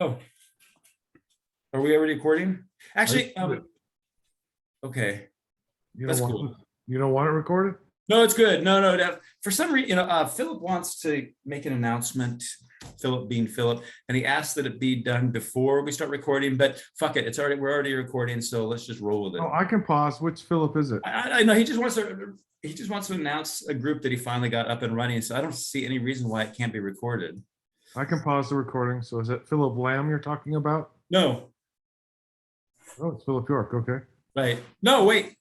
Oh, are we already recording? Actually, okay, that's cool. You don't want it recorded? No, it's good. No. For some reason, Philip wants to make an announcement. Philip being Philip, and he asked that it be done before we start recording. But fuck it, we're already recording, so let's just roll with it. Oh, I can pause. Which Philip is it? I know he just wants to announce a group that he finally got up and running. So I don't see any reason why it can't be recorded. I can pause the recording. So is it Philip Lamb you're talking about? No. Oh, it's Philip York. Okay. Right. No, wait.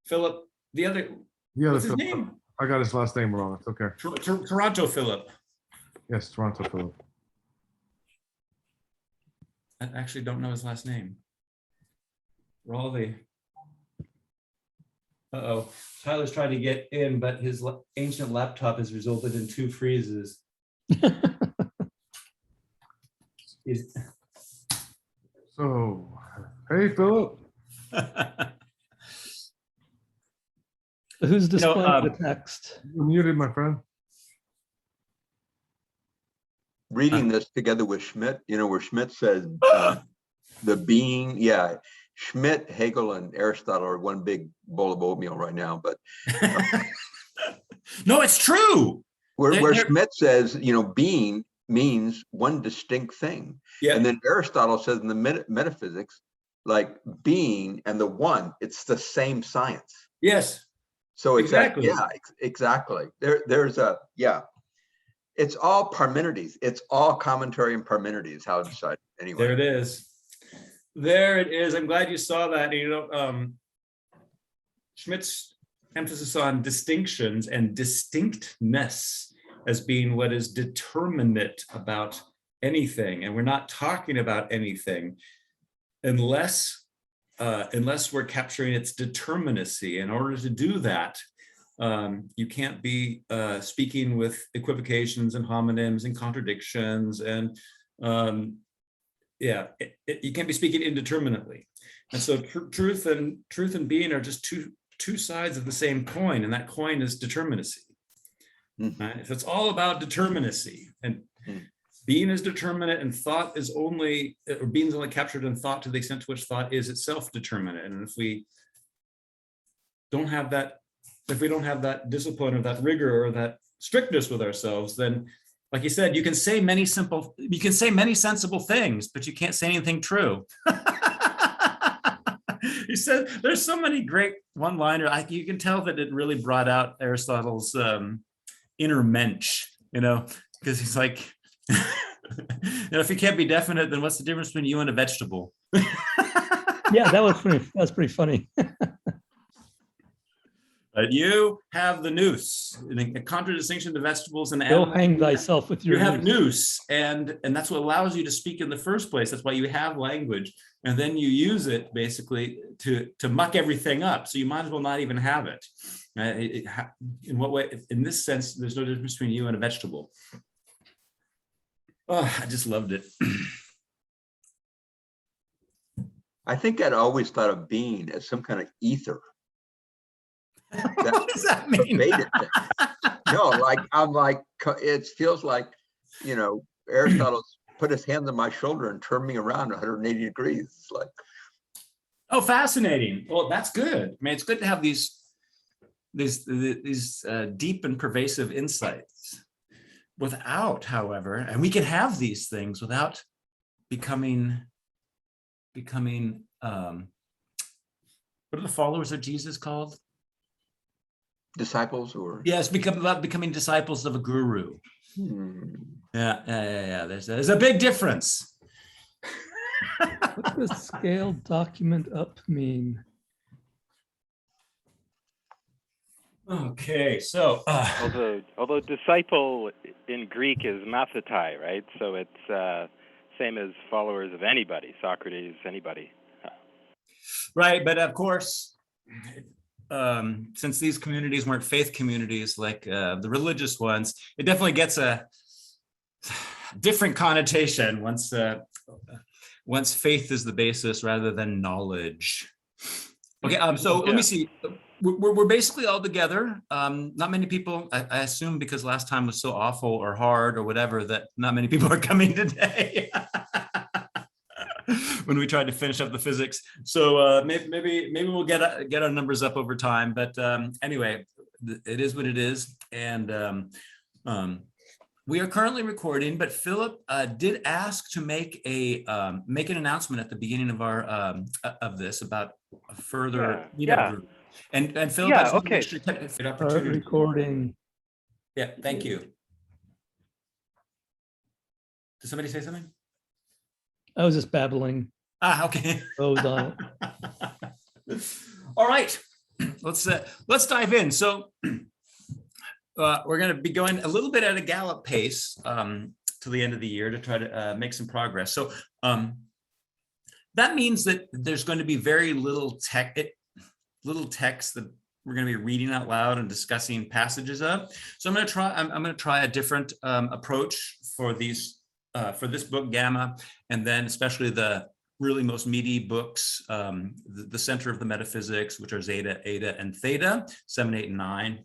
Philip, the other. What's his Philip. name? I got his last name wrong. It's okay. Toronto Philip. Yes, Toronto Philip. I actually don't know his last name. Uh-oh. Tyler's trying to get in, but his ancient laptop has resulted in 2 freezes. So, hey, Philip. Who's displaying the text? You're muted, my friend. Reading this together with Schmidt, where Schmidt says the being, Schmidt, Hegel, and Aristotle are one big bowl of oatmeal right now. But no, it's true. Where Schmidt says, being means one distinct thing. Yeah. And then Aristotle says in the metaphysics, like being and the one, it's the same science. Yes. So exactly. Exactly. It's all Parmenides. It's all commentary and Parmenides. How to decide anyway. There it is. There it is. I'm glad you saw that. Schmidt's emphasis on distinctions and distinctness as being what is determinate about anything, and we're not talking about anything unless we're capturing its determinacy. In order to do that, you can't be speaking with equivocations and homonyms and contradictions, and you can't be speaking indeterminately. And so truth and being are just two sides of the same coin, and that coin is determinacy. Right? If it's all about determinacy, and being is determinate, and thought is only, or being is only captured in thought to the extent to which thought is itself determinate. And if we don't have that discipline or that rigor or that strictness with ourselves, then, like you said, you can say many sensible things, but you can't say anything true. He said there's so many great one-liners. You can tell that it really brought out Aristotle's inner mensch, because he's like, if you can't be definite, then what's the difference between you and a vegetable? Yeah, that was pretty funny. But you have the noose, in contradistinction to vegetables and Go animals. hang thyself with your You have noose, and that's what allows you to speak in the first place. That's why you have language, and then you use it basically to muck everything up. So you might as well not even have it. In what way? In this sense, there's no difference between you and a vegetable. Oh, I just loved it. I think I'd always thought of being as some kind of ether. What does that mean? No, it feels like, Aristotle's put his hand on my shoulder and turned me around 180 degrees. It's like, oh, fascinating. Well, that's good. I mean, it's good to have these deep and pervasive insights. Without, however, and we can have these things without becoming what are the followers of Jesus called? Disciples, or yes, about becoming disciples of a guru. Yeah. There's a big difference. What does scaled document up mean? Okay, so although disciple in Greek is mathetai, right? So it's same as followers of anybody, Socrates, anybody. Right, but of course, since these communities weren't faith communities like the religious ones, it definitely gets a different connotation once faith is the basis rather than knowledge. Okay, so let me see. we're basically all together. Not many people, I assume because last time was so awful or hard or whatever, that not many people are coming today. When we tried to finish up the physics. So maybe we'll get our numbers up over time. But anyway, it is what it is. And we are currently recording, but Philip did ask to make an announcement at the beginning of our of this about a further meetup group. And Philip, Yeah, I just want to okay. make sure you take an Start opportunity. recording. Yeah, thank you. Did somebody say something? I was just babbling. Okay. Goes on. All right, let's dive in. So we're going to be going a little bit at a gallop pace to the end of the year to try to make some progress. So that means that there's going to be very little text that we're going to be reading out loud and discussing passages of. So I'm going to try a different approach for these for this book Gamma, and then especially the really most meaty books, the center of the metaphysics, which are Zeta, Eta, and Theta, 7, 8, and 9.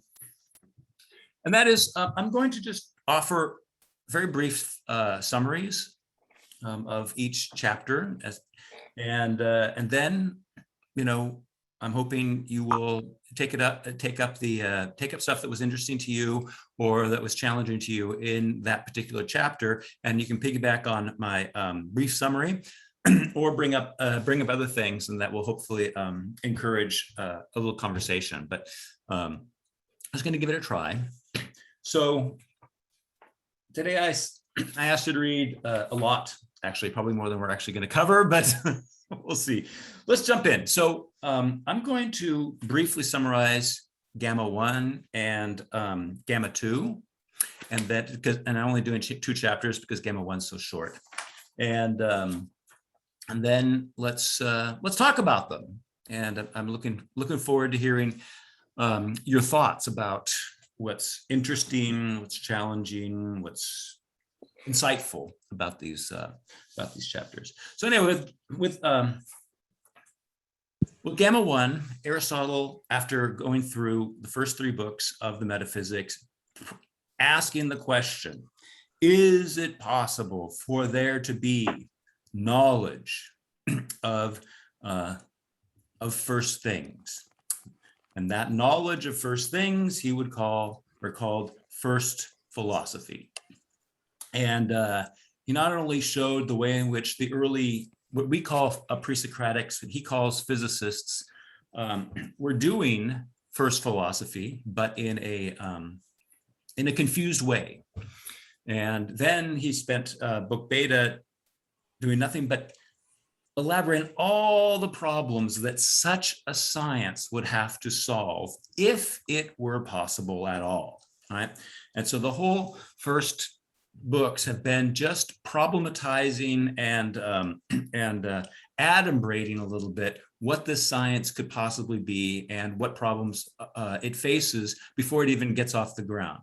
And that is, I'm going to just offer very brief summaries of each chapter, and then, I'm hoping you will take up stuff that was interesting to you or that was challenging to you in that particular chapter, and you can piggyback on my brief summary, or bring up other things, and that will hopefully encourage a little conversation. But I was going to give it a try. So today I asked you to read a lot, actually, probably more than we're actually going to cover, but we'll see. Let's jump in. So I'm going to briefly summarize Gamma 1 and Gamma 2, and I'm only doing 2 chapters because Gamma 1 is so short. And then let's talk about them. And I'm looking forward to hearing your thoughts about what's interesting, what's challenging, what's insightful about these chapters. So anyway, with Gamma 1, Aristotle, after going through the first 3 books of the metaphysics, asking the question, is it possible for there to be knowledge of first things? And that knowledge of first things he would called first philosophy. And he not only showed the way in which the early, what we call pre-Socratics, he calls physicists, were doing first philosophy, but in a confused way. And then he spent book Beta doing nothing but elaborating all the problems that such a science would have to solve if it were possible at all, right? And so the whole first books have been just problematizing and adumbrating a little bit what this science could possibly be and what problems it faces before it even gets off the ground.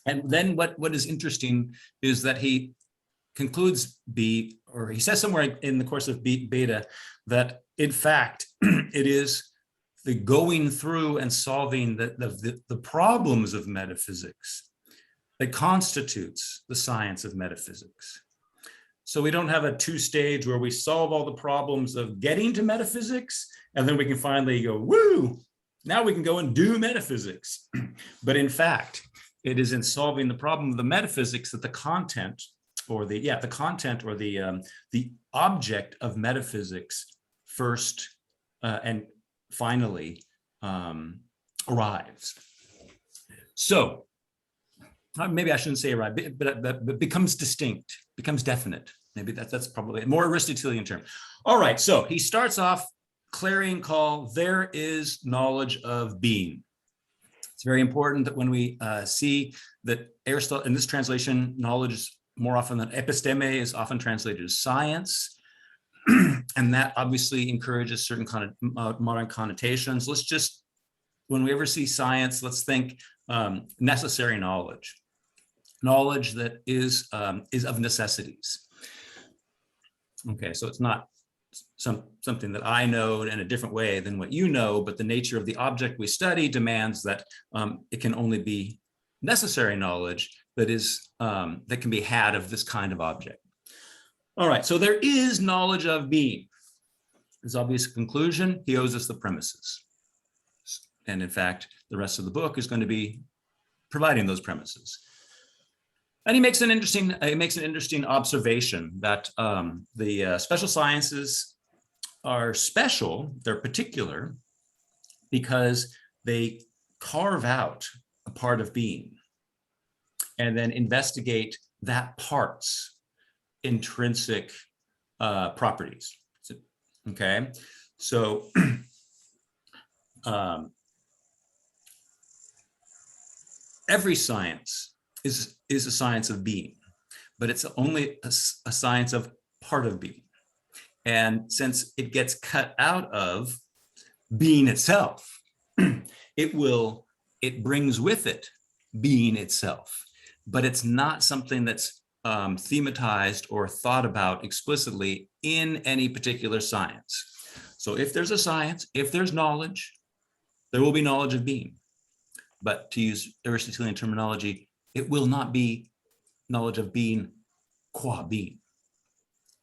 And then what is interesting is that he concludes he says somewhere in the course of Beta that in fact it is the going through and solving the problems of metaphysics that constitutes the science of metaphysics. So we don't have a 2-stage where we solve all the problems of getting to metaphysics and then we can finally go, woo, now we can go and do metaphysics. But in fact, it is in solving the problem of the metaphysics that the content or the object of metaphysics first and finally arrives. So maybe I shouldn't say arrive, but becomes distinct, becomes definite. Maybe that's probably a more Aristotelian term. All right, so he starts off clarion call, there is knowledge of being. It's very important that when we see that Aristotle, in this translation, knowledge is more often than episteme is often translated as science. And that obviously encourages certain modern connotations. Let's just, when we ever see science, let's think necessary knowledge that is of necessities. Okay, so it's not something that I know in a different way than what you know, but the nature of the object we study demands that it can only be necessary knowledge that is that can be had of this kind of object. All right, so there is knowledge of being. His obvious conclusion, he owes us the premises. And in fact, the rest of the book is going to be providing those premises. And he makes an interesting observation that the special sciences are special, they're particular, because they carve out a part of being and then investigate that part's intrinsic properties. Okay, so every science is a science of being, but it's only a science of part of being. And since it gets cut out of being itself, it brings with it being itself, but it's not something that's thematized or thought about explicitly in any particular science. So if there's a science, if there's knowledge, there will be knowledge of being. But to use Aristotelian terminology, it will not be knowledge of being qua being.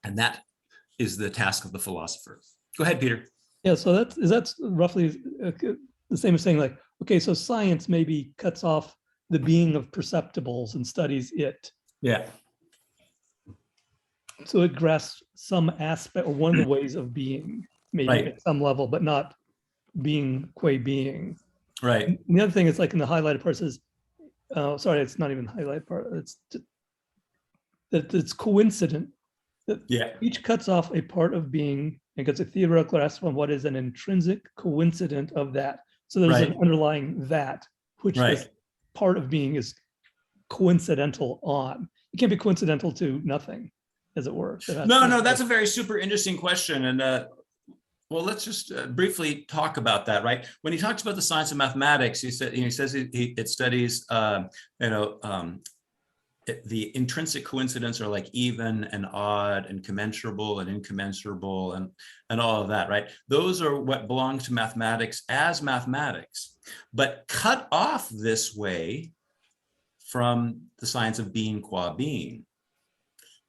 And that is the task of the philosopher. Go ahead, Peter. Yeah, so that's roughly the same as saying like, okay, so science maybe cuts off the being of perceptibles and studies it. Yeah. So it grasps some aspect or one of the ways of being, maybe Right. at some level, but not being qua being. Right. And the other thing is like in the highlighted part says, sorry, it's not even highlighted part. It's that it's coincident that each cuts off a part of being and gets a theoretical grasp on what is an intrinsic coincident of that. So there's an underlying that, which this part of being is coincidental on. It can't be coincidental to nothing, as it were. No, that's a very super interesting question. And well, let's just briefly talk about that, right? When he talks about the science of mathematics, he says it studies, the intrinsic coincidence are like even and odd and commensurable and incommensurable and all of that, right? Those are what belong to mathematics as mathematics, but cut off this way from the science of being qua being.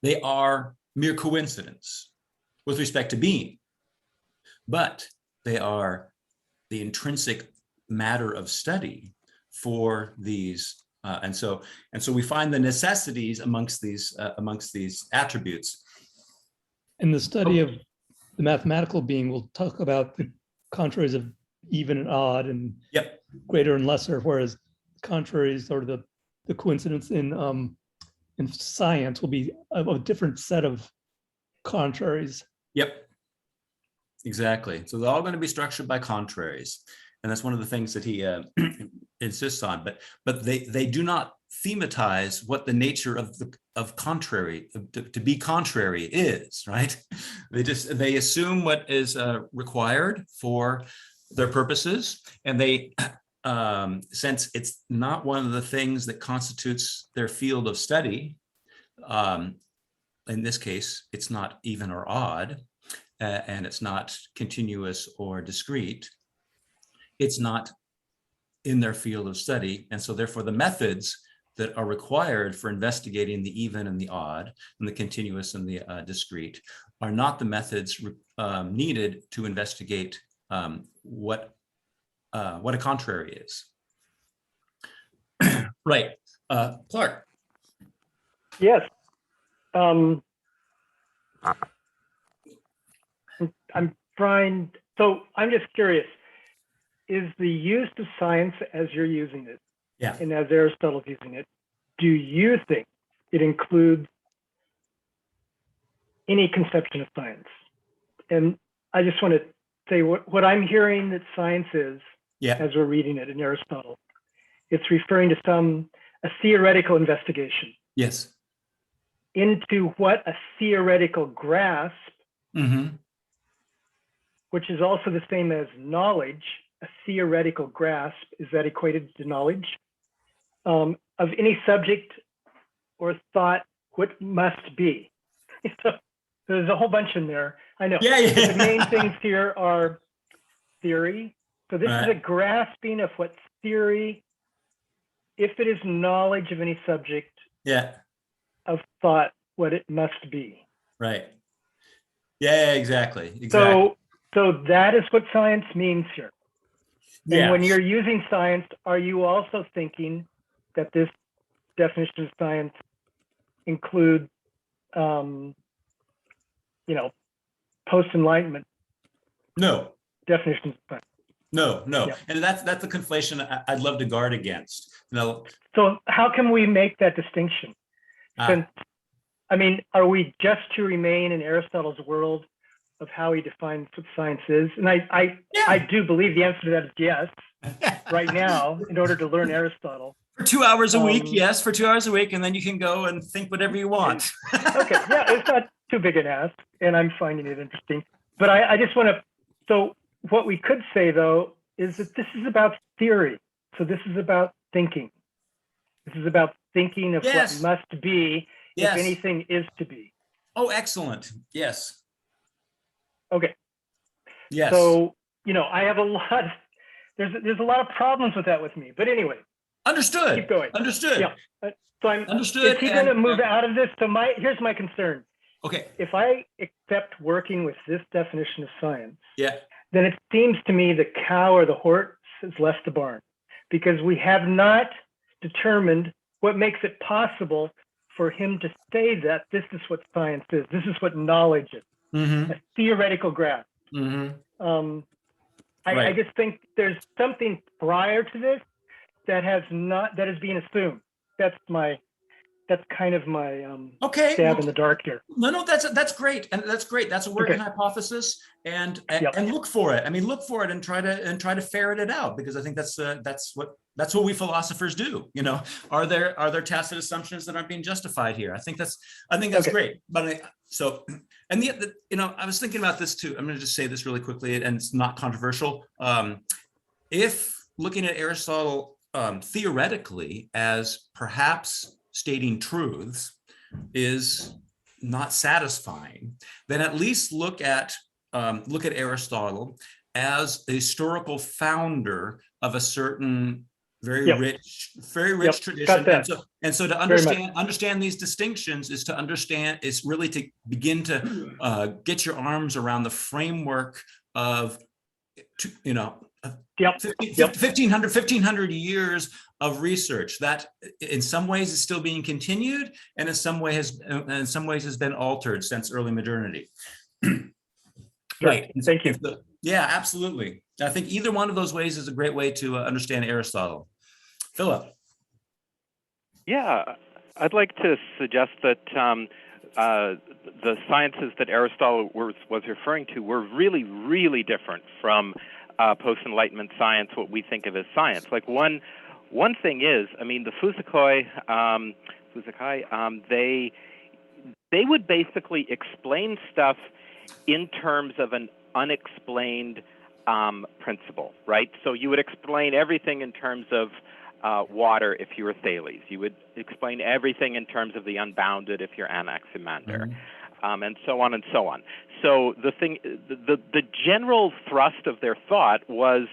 They are mere coincidence with respect to being, but they are the intrinsic matter of study for these. And so we find the necessities amongst these attributes. In the study of the mathematical being, we'll talk about the contraries of even and odd and greater and lesser, whereas contraries or the coincidence in science will be a different set of contraries. Yep, exactly. So they're all going to be structured by contraries. And that's one of the things that he insists on, but they do not thematize what the nature of contrary, to be contrary is, right? They assume what is required for their purposes, and they since it's not one of the things that constitutes their field of study, in this case, it's not even or odd, and it's not continuous or discrete. It's not in their field of study. And so therefore the methods that are required for investigating the even and the odd and the continuous and the discrete are not the methods needed to investigate what a contrary is. Right. Clark. Yes. I'm trying, so I'm just curious. Is the use of science as you're using it, and as Aristotle's using it, do you think it includes any conception of science? And I just want to say what I'm hearing that science is, as we're reading it in Aristotle, it's referring to a theoretical investigation. Yes. Into what a theoretical grasp, which is also the same as knowledge. A theoretical grasp, is that equated to knowledge of any subject or thought, what must be? So there's a whole bunch in there. I know. Yeah, yeah. But the main things here are theory. So this is a Right. grasping of what theory, if it is knowledge of any subject Yeah, of thought, what it must be. right. Yeah, exactly. Exactly. So that is what science means here. And when Yes. you're using science, are you also thinking that this definition of science include, post-enlightenment No, definitions of science? no. Yeah. And that's the conflation I'd love to guard against. So how can we make that distinction? Since, are we just to remain in Aristotle's world of how he defines what science is? And I do believe the answer to that is yes, right now, in order to learn Aristotle. For 2 hours a week, yes, for 2 hours a week, and then you can go and think whatever you want. Okay, yeah, it's not too big an ask, and I'm finding it interesting. But I just want to, so what we could say, though, is that this is about theory. So this is about thinking. This is about thinking of Yes. what must be, Yes. if anything is to be. Oh, excellent. Yes. Okay. Yes. So, I have there's a lot of problems with that with me. But anyway. Understood. Keep going. Understood. Yeah. So Understood. Is he going to move out of this? So here's my concern. Okay. If I accept working with this definition of science, Yeah. then it seems to me the cow or the horse has left the barn, because we have not determined what makes it possible for him to say that this is what science is. This is what knowledge is. Mm-hmm. A theoretical grasp. Mm-hmm. I Right. just think there's something prior to this that is being assumed. That's kind of my Okay. stab in the dark here. No, that's great, and that's great. That's a working Okay. hypothesis, and Yep. and look for it. I mean, look for it and try to ferret it out, because I think that's what we philosophers do. Are there tacit assumptions that aren't being justified here? I think that's Okay. great. But I was thinking about this too. I'm going to just say this really quickly, and it's not controversial. If looking at Aristotle theoretically as perhaps stating truths is not satisfying, then at least look at Aristotle as a historical founder of a certain very Yep. rich Got tradition. that. And so to Very much. understand these distinctions is really to begin to get your arms around the framework of 1500 years of research that in some ways is still being continued, and in some ways has been altered since early modernity. Right. Thank you. Yeah, absolutely. I think either one of those ways is a great way to understand Aristotle. Philip. Yeah, I'd like to suggest that the sciences that Aristotle was referring to were really, really different from post-Enlightenment science, what we think of as science. Like one thing is, the Physikai, they would basically explain stuff in terms of an unexplained principle, right? So you would explain everything in terms of water if you were Thales. You would explain everything in terms of the unbounded if you're Anaximander. Mm-hmm. And so on and so on. So the general thrust of their thought was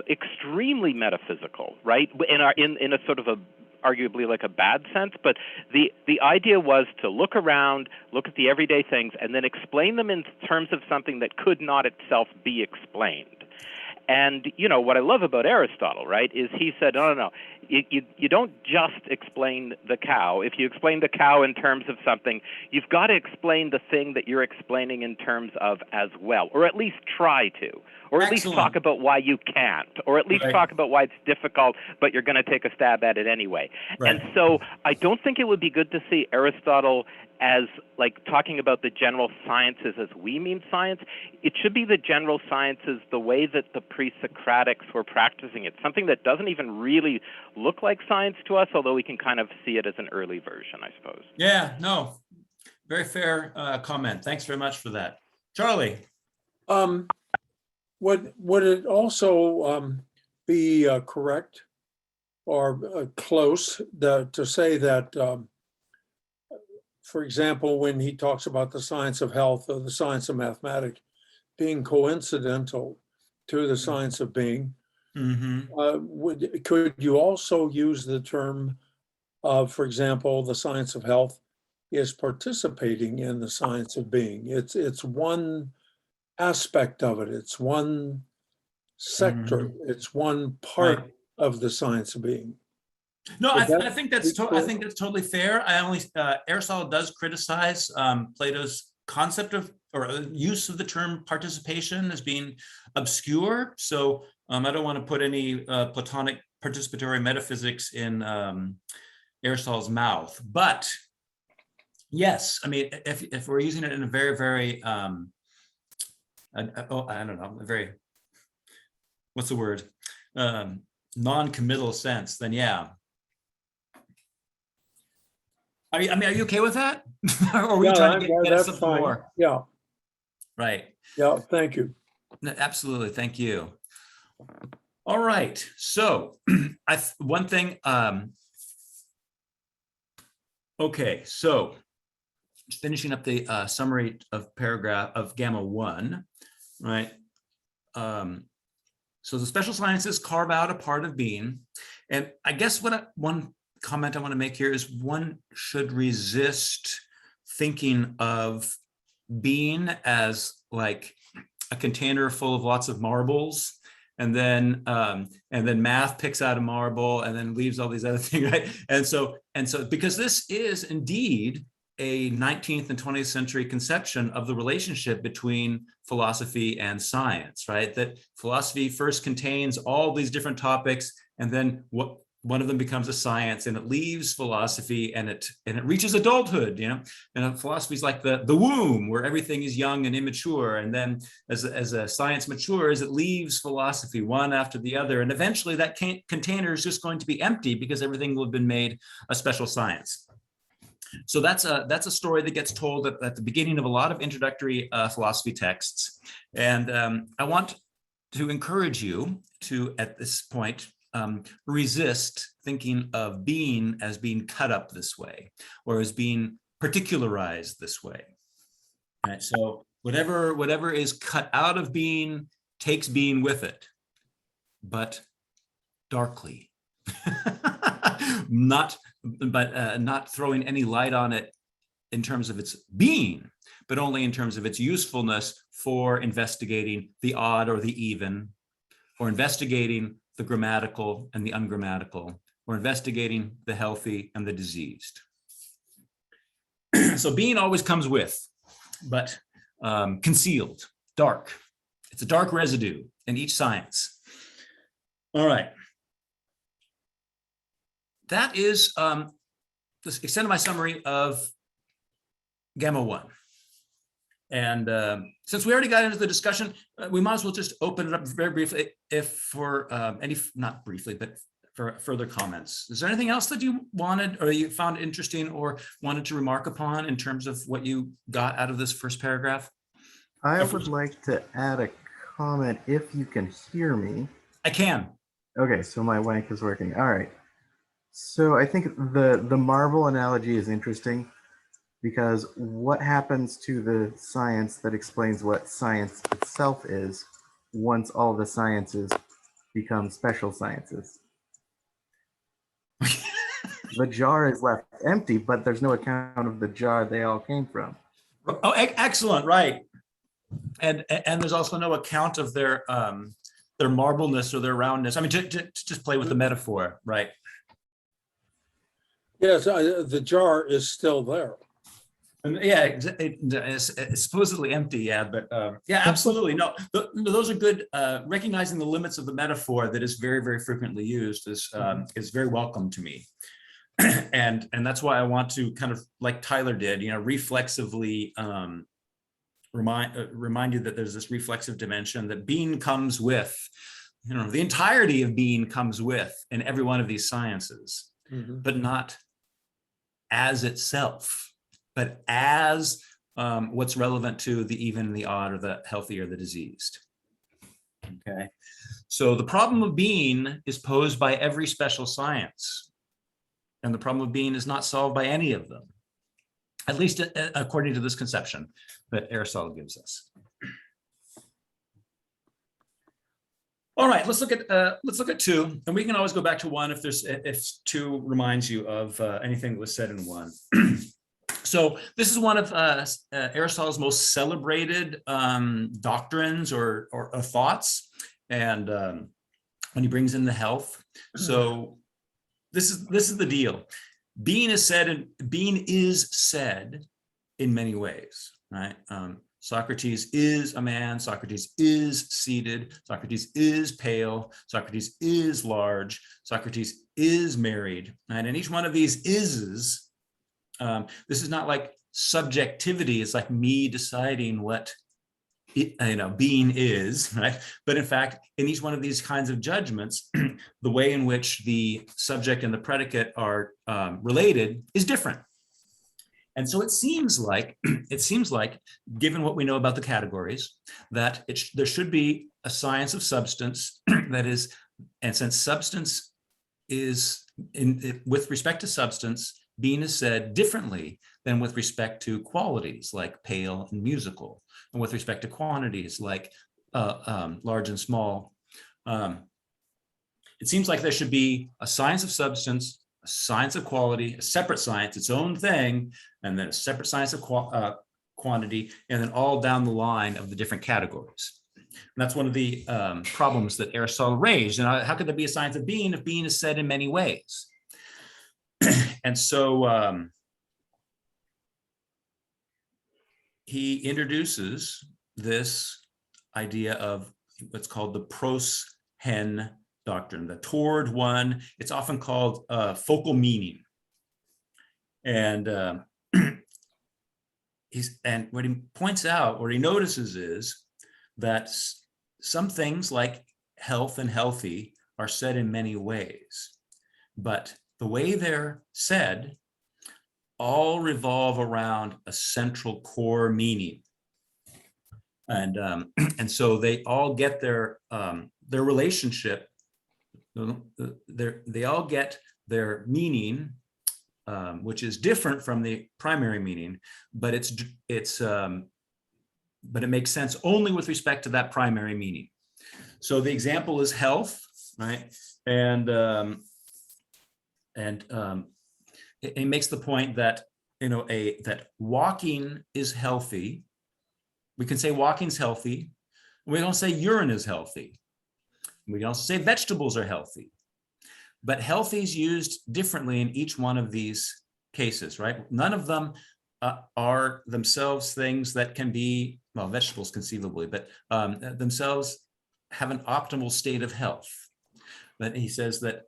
extremely metaphysical, right? In a sort of arguably like a bad sense, but the idea was to look around, look at the everyday things, and then explain them in terms of something that could not itself be explained. And, what I love about Aristotle, right, is he said, no. You don't just explain the cow. If you explain the cow in terms of something, you've got to explain the thing that you're explaining in terms of as well, or at least try to, or at least talk about why you can't, or at least talk about why it's difficult, but you're going to take a stab at it anyway. Right. And so I don't think it would be good to see Aristotle as like talking about the general sciences as we mean science. It should be the general sciences the way that the pre-Socratics were practicing it, something that doesn't even really look like science to us, although we can kind of see it as an early version, I suppose. Yeah, no, very fair comment. Thanks very much for that. Charlie. Would it also be correct or close to say that for example, when he talks about the science of health or the science of mathematics being coincidental to the science of being, could you also use the term, for example, the science of health is participating in the science of being? It's one aspect of it. It's one sector. It's one part of the science of being. No, I think that's totally fair. Aristotle does criticize Plato's concept of or use of the term participation as being obscure. So I don't want to put any Platonic participatory metaphysics in Aristotle's mouth. But yes, I mean, if we're using it in a very, very, I don't know, a very, what's the word? Non-committal sense, then yeah. Are you okay with that? Or are we trying to get at something more? Yeah. Right. Yeah, thank you. No, absolutely, thank you. All right, so one thing, okay, so finishing up the summary of paragraph of Gamma 1, right? So the special sciences carve out a part of being, and I guess one comment I want to make here is one should resist thinking of being as like a container full of lots of marbles, and then math picks out a marble and then leaves all these other things, right? And so because this is indeed a 19th and 20th century conception of the relationship between philosophy and science, right? That philosophy first contains all these different topics, and then one of them becomes a science, and it leaves philosophy, and it reaches adulthood, you know. And philosophy is like the womb where everything is young and immature, and then as a science matures, it leaves philosophy one after the other, and eventually that container is just going to be empty because everything will have been made a special science. So that's a story that gets told at the beginning of a lot of introductory philosophy texts, and I want to encourage you to, at this point, resist thinking of being as being cut up this way or as being particularized this way. All right, so whatever is cut out of being takes being with it, but darkly, not throwing any light on it in terms of its being, but only in terms of its usefulness for investigating the odd or the even, or investigating the grammatical and the ungrammatical, or investigating the healthy and the diseased. So being always comes with, but concealed, dark. It's a dark residue in each science. All right. That is the extent of my summary of Gamma 1. And since we already got into the discussion, we might as well just open it up very briefly, not briefly, but for further comments. Is there anything else that you wanted or you found interesting or wanted to remark upon in terms of what you got out of this first paragraph? I would like to add a comment if you can hear me. I can. Okay, so my mic is working. All right. So I think the marble analogy is interesting, because what happens to the science that explains what science itself is once all the sciences become special sciences? The jar is left empty, but there's no account of the jar they all came from. Oh, excellent, right. And there's also no account of their marbleness or their roundness. I mean, to just play with the metaphor, right? Yes, the jar is still there. Yeah, it's supposedly empty. Yeah, but yeah, absolutely. No, those are good. Recognizing the limits of the metaphor that is very, very frequently used is very welcome to me, and that's why I want to kind of, like Tyler did, reflexively remind you that there's this reflexive dimension that being comes with. The entirety of being comes with in every one of these sciences, but not as itself, but as what's relevant to the even and the odd, or the healthy or the diseased. Okay, so the problem of being is posed by every special science, and the problem of being is not solved by any of them. at least according to this conception that Aristotle gives us. All right, let's look at two, and we can always go back to one if two reminds you of anything that was said in one. So this is one of Aristotle's most celebrated doctrines or thoughts, and when he brings in the health. So this is the deal. Being is said in many ways, right? Socrates is a man, Socrates is seated, Socrates is pale, Socrates is large, Socrates is married, right? And each one of these ises, this is not like subjectivity, it's like me deciding what being is, right? But in fact, in each one of these kinds of judgments, the way in which the subject and the predicate are related is different. And so it seems like, given what we know about the categories, that there should be a science of substance that is, and since substance is, with respect to substance, being is said differently than with respect to qualities like pale and musical, and with respect to quantities like large and small. It seems like there should be a science of substance, a science of quality, a separate science, its own thing, and then a separate science of quantity, and then all down the line of the different categories. And that's one of the problems that Aristotle raised. And how could there be a science of being if being is said in many ways? And so he introduces this idea of what's called the pros hen doctrine, the toward one. It's often called focal meaning. And what he points out, what he notices is that some things like health and healthy are said in many ways, but the way they're said all revolve around a central core meaning. And so they all get their relationship, they all get their meaning, which is different from the primary meaning, but but it makes sense only with respect to that primary meaning. So the example is health, right? And it makes the point that that walking is healthy. We can say walking's healthy. We don't say urine is healthy. We can also say vegetables are healthy. But healthy is used differently in each one of these cases, right? None of them are themselves things that can be, well, vegetables conceivably, but themselves have an optimal state of health. But he says that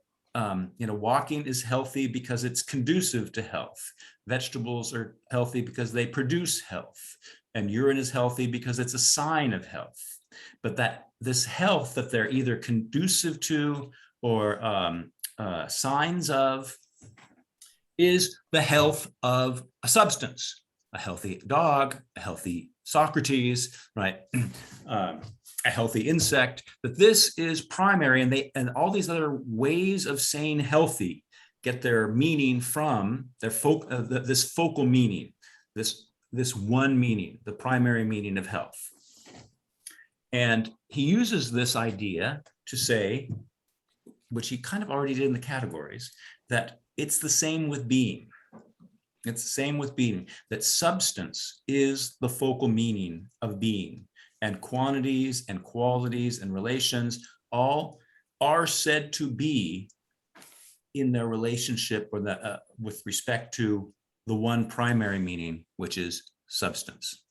walking is healthy because it's conducive to health. Vegetables are healthy because they produce health. And urine is healthy because it's a sign of health. But that this health that they're either conducive to or signs of is the health of a substance, a healthy dog, a healthy Socrates, right? A healthy insect, that this is primary, and all these other ways of saying healthy get their meaning from their this focal meaning, this one meaning, the primary meaning of health. And he uses this idea to say, which he kind of already did in the categories, that it's the same with being. It's the same with being, that substance is the focal meaning of being, and quantities and qualities and relations all are said to be in their relationship or with respect to the one primary meaning, which is substance.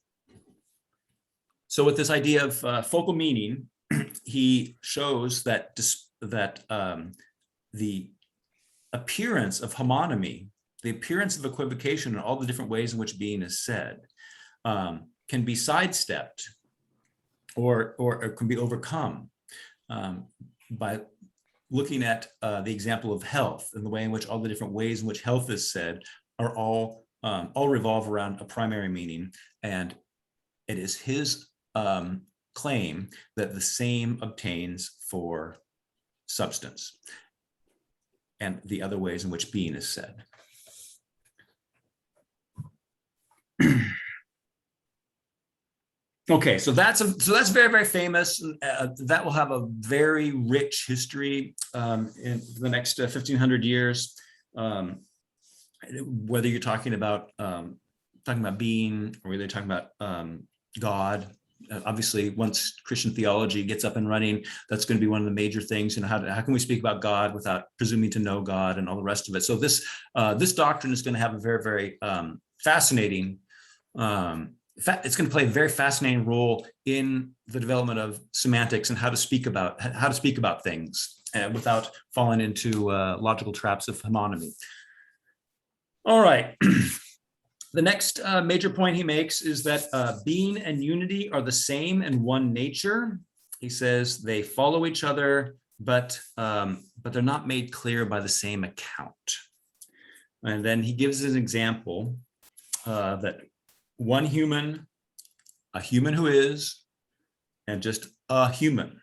So with this idea of focal meaning, he shows that the appearance of homonymy, the appearance of equivocation in all the different ways in which being is said, can be sidestepped or can be overcome by looking at the example of health and the way in which all the different ways in which health is said are all revolve around a primary meaning. And it is his claim that the same obtains for substance and the other ways in which being is said. Okay, so that's very, very famous. That will have a very rich history in the next 1,500 years. Whether you're talking about being, or whether you're talking about God. Obviously, once Christian theology gets up and running, that's going to be one of the major things. You know, how can we speak about God without presuming to know God and all the rest of it? So this doctrine is going to have a very, very fascinating. It's going to play a very fascinating role in the development of semantics and how to speak about things without falling into logical traps of homonymy. All right. The next major point he makes is that being and unity are the same in one nature. He says they follow each other, but they're not made clear by the same account. And then he gives an example that one human, a human who is, and just a human,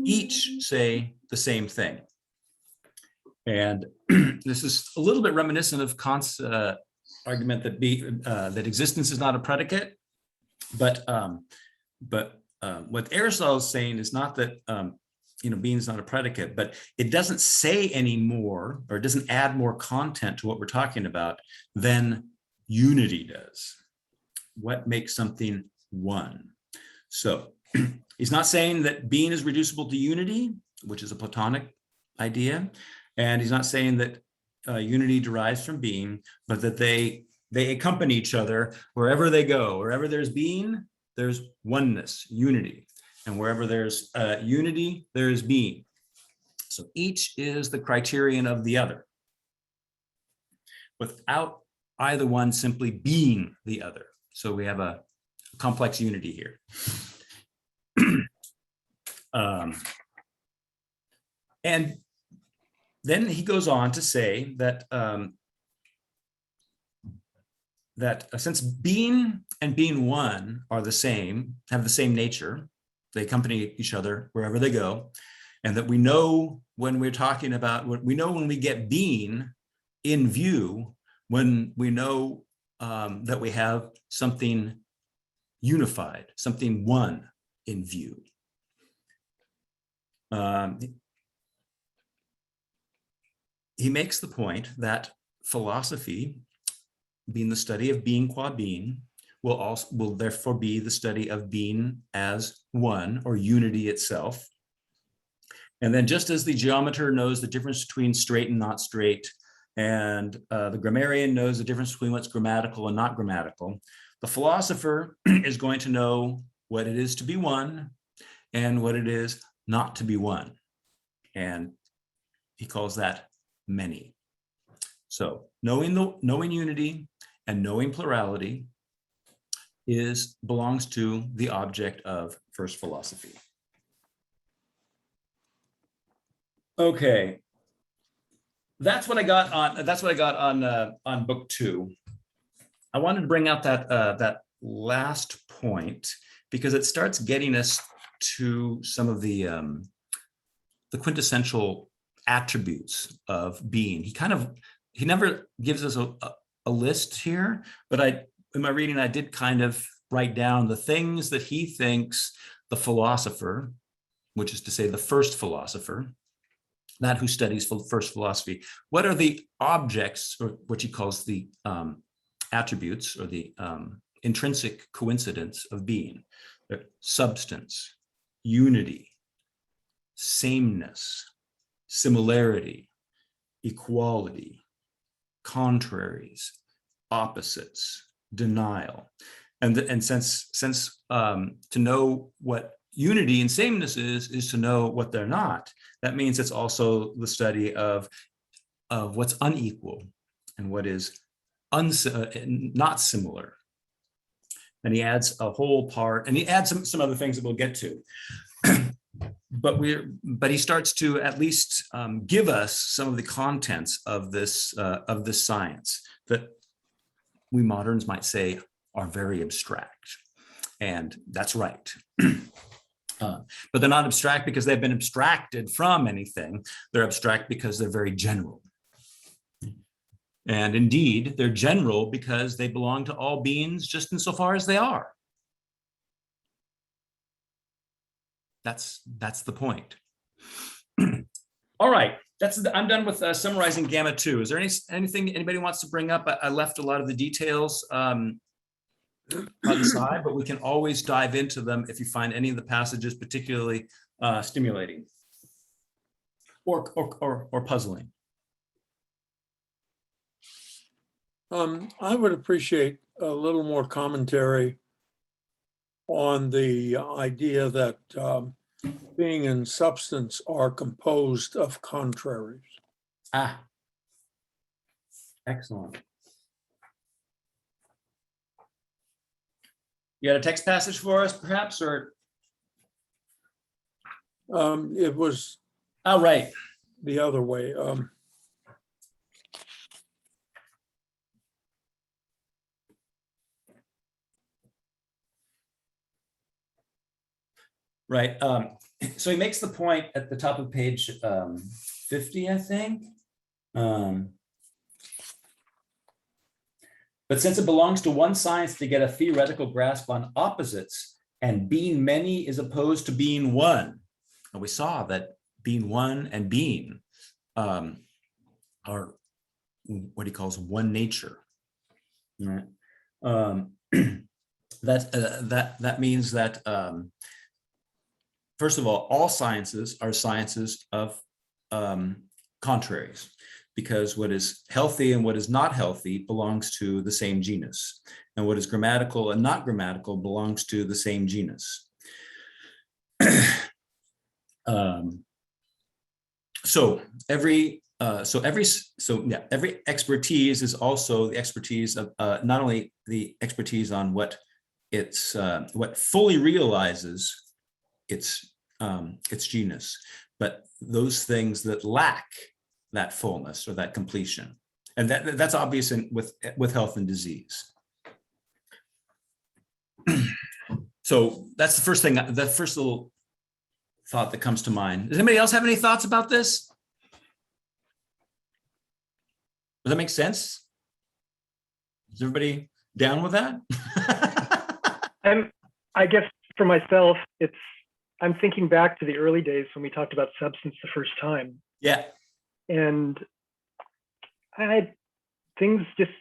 each say the same thing. And this is a little bit reminiscent of Kant's argument that existence is not a predicate, but what Aristotle is saying is not that being is not a predicate, but it doesn't say any more, or it doesn't add more content to what we're talking about than unity does. What makes something one? So he's not saying that being is reducible to unity, which is a Platonic idea, and he's not saying that unity derives from being, but that they accompany each other wherever they go. Wherever there's being, there's oneness, unity. And wherever there's unity, there is being. So each is the criterion of the other, without either one simply being the other. So we have a complex unity here. And then he goes on to say that since being and being one are the same, have the same nature, they accompany each other wherever they go, and that we know when we're talking about, we know when we get being in view, when we know that we have something unified, something one in view. He makes the point that philosophy, being the study of being qua being, will therefore be the study of being as one, or unity itself. And then just as the geometer knows the difference between straight and not straight, and the grammarian knows the difference between what's grammatical and not grammatical, the philosopher is going to know what it is to be one and what it is not to be one. And he calls that many. So knowing unity and knowing plurality belongs to the object of first philosophy. Okay, that's what I got on book 2. I wanted to bring out that last point because it starts getting us to some of the quintessential attributes of being. He never gives us a list here, but in my reading, I did kind of write down the things that he thinks the philosopher, which is to say the first philosopher, that who studies first philosophy, what are the objects, or what he calls the attributes, or the intrinsic coincidence of being? Substance, unity, sameness, similarity, equality, contraries, opposites, denial. And since to know what unity and sameness is to know what they're not, that means it's also the study of what's unequal and what is not similar. And he adds a whole part, and he adds some other things that we'll get to. But he starts to at least give us some of the contents of this science that we moderns might say are very abstract, and that's right. But they're not abstract because they've been abstracted from anything. They're abstract because they're very general. And indeed, they're general because they belong to all beings just insofar as they are. That's the point. All right, I'm done with summarizing Gamma 2. Is there anything anybody wants to bring up? I left a lot of the details on the side, but we can always dive into them if you find any of the passages particularly stimulating or puzzling. I would appreciate a little more commentary on the idea that being and substance are composed of contraries. Ah, excellent. You got a text passage for us, perhaps, or? It was Oh, right. the other way. Right. So he makes the point at the top of page 50, I think. But since it belongs to one science to get a theoretical grasp on opposites, and being many is opposed to being one, and we saw that being one and being are what he calls one nature. Right. That means that first of all sciences are sciences of contraries, because what is healthy and what is not healthy belongs to the same genus, and what is grammatical and not grammatical belongs to the same genus. Every expertise is also the expertise of not only the expertise on what fully realizes its genus, but those things that lack that fullness or that completion, and that's obvious with health and disease. So that's the first thing, the first little thought that comes to mind. Does anybody else have any thoughts about this? Does that make sense? Is everybody down with that? I guess for myself, I'm thinking back to the early days when we talked about substance the first time. Yeah. And things just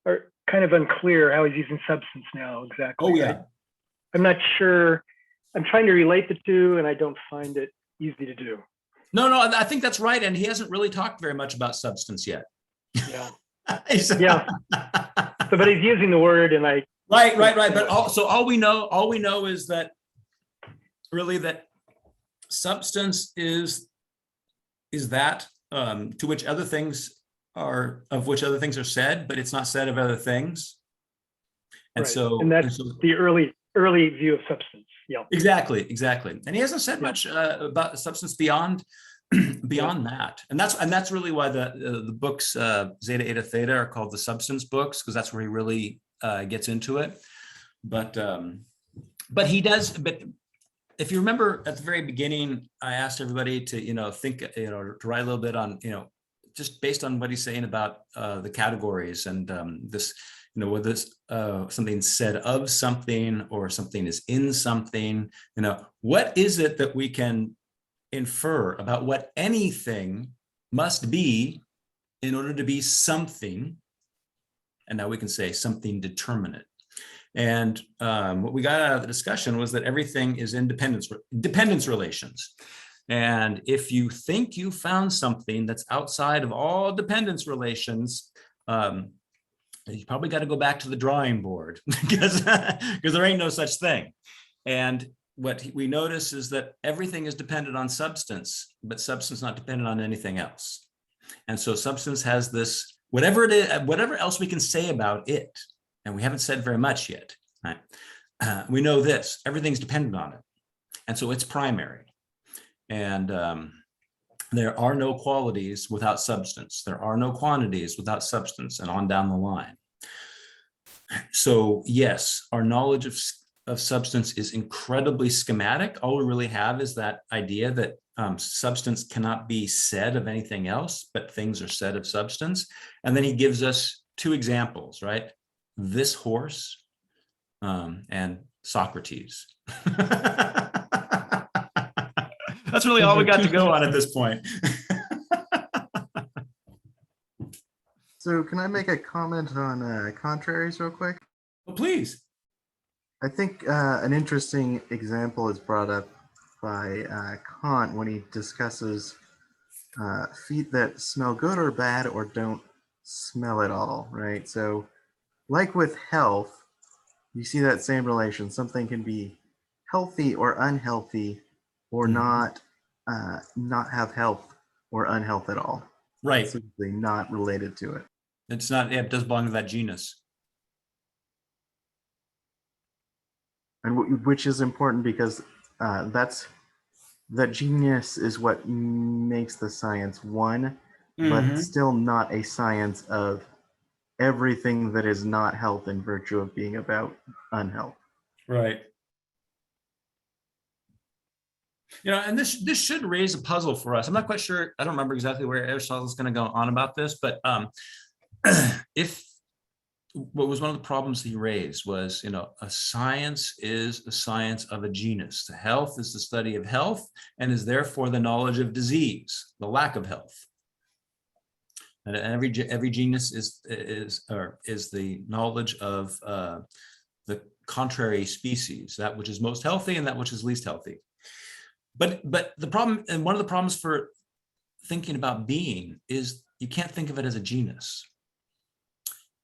are kind of unclear how he's using substance now exactly. Oh yeah. I'm not sure. I'm trying to relate the two, and I don't find it easy to do. No, I think that's right. And he hasn't really talked very much about substance yet. Yeah. Yeah. So, but he's using the word, and I. Right. But all we know is that really that substance is that to which other things are said, but it's not said of other things. And right. And that's the early view of substance. Yeah. Exactly. And he hasn't said much about substance beyond that. And that's really why the books Zeta, Eta, Theta are called the substance books, because that's where he really gets into it. But he does. But if you remember at the very beginning, I asked everybody to think to write a little bit on just based on what he's saying about the categories and this. Whether something's said of something or something is in something, what is it that we can infer about what anything must be in order to be something? And now we can say something determinate. And what we got out of the discussion was that everything is dependence relations. And if you think you found something that's outside of all dependence relations, you probably got to go back to the drawing board because there ain't no such thing. And what we notice is that everything is dependent on substance, but substance not dependent on anything else. And so substance has this, whatever it is, whatever else we can say about it, and we haven't said very much yet, right? We know this, everything's dependent on it. And so it's primary. And there are no qualities without substance. There are no quantities without substance, and on down the line. So yes, our knowledge of substance is incredibly schematic. All we really have is that idea that substance cannot be said of anything else, but things are said of substance. And then he gives us two examples, right? This horse and Socrates. That's really all we got to go on at this point. So can I make a comment on contraries real quick? Well, please. I think an interesting example is brought up by Kant when he discusses feet that smell good or bad or don't smell at all, right? So like with health, you see that same relation. Something can be healthy or unhealthy or not have health or unhealth at all. Right. It's simply not related to it. It's not, it does belong to that genus. And which is important because that genius is what makes the science one, but it's still not a science of everything that is not health in virtue of being about unhealth. Right. You know, and this should raise a puzzle for us. I'm not quite sure. I don't remember exactly where Aristotle is going to go on about this, but if what was one of the problems he raised was, you know, a science is a science of a genus. The health is the study of health and is therefore the knowledge of disease, the lack of health. And every genus is the knowledge of the contrary species, that which is most healthy and that which is least healthy. But the problem, and one of the problems for thinking about being, is you can't think of it as a genus.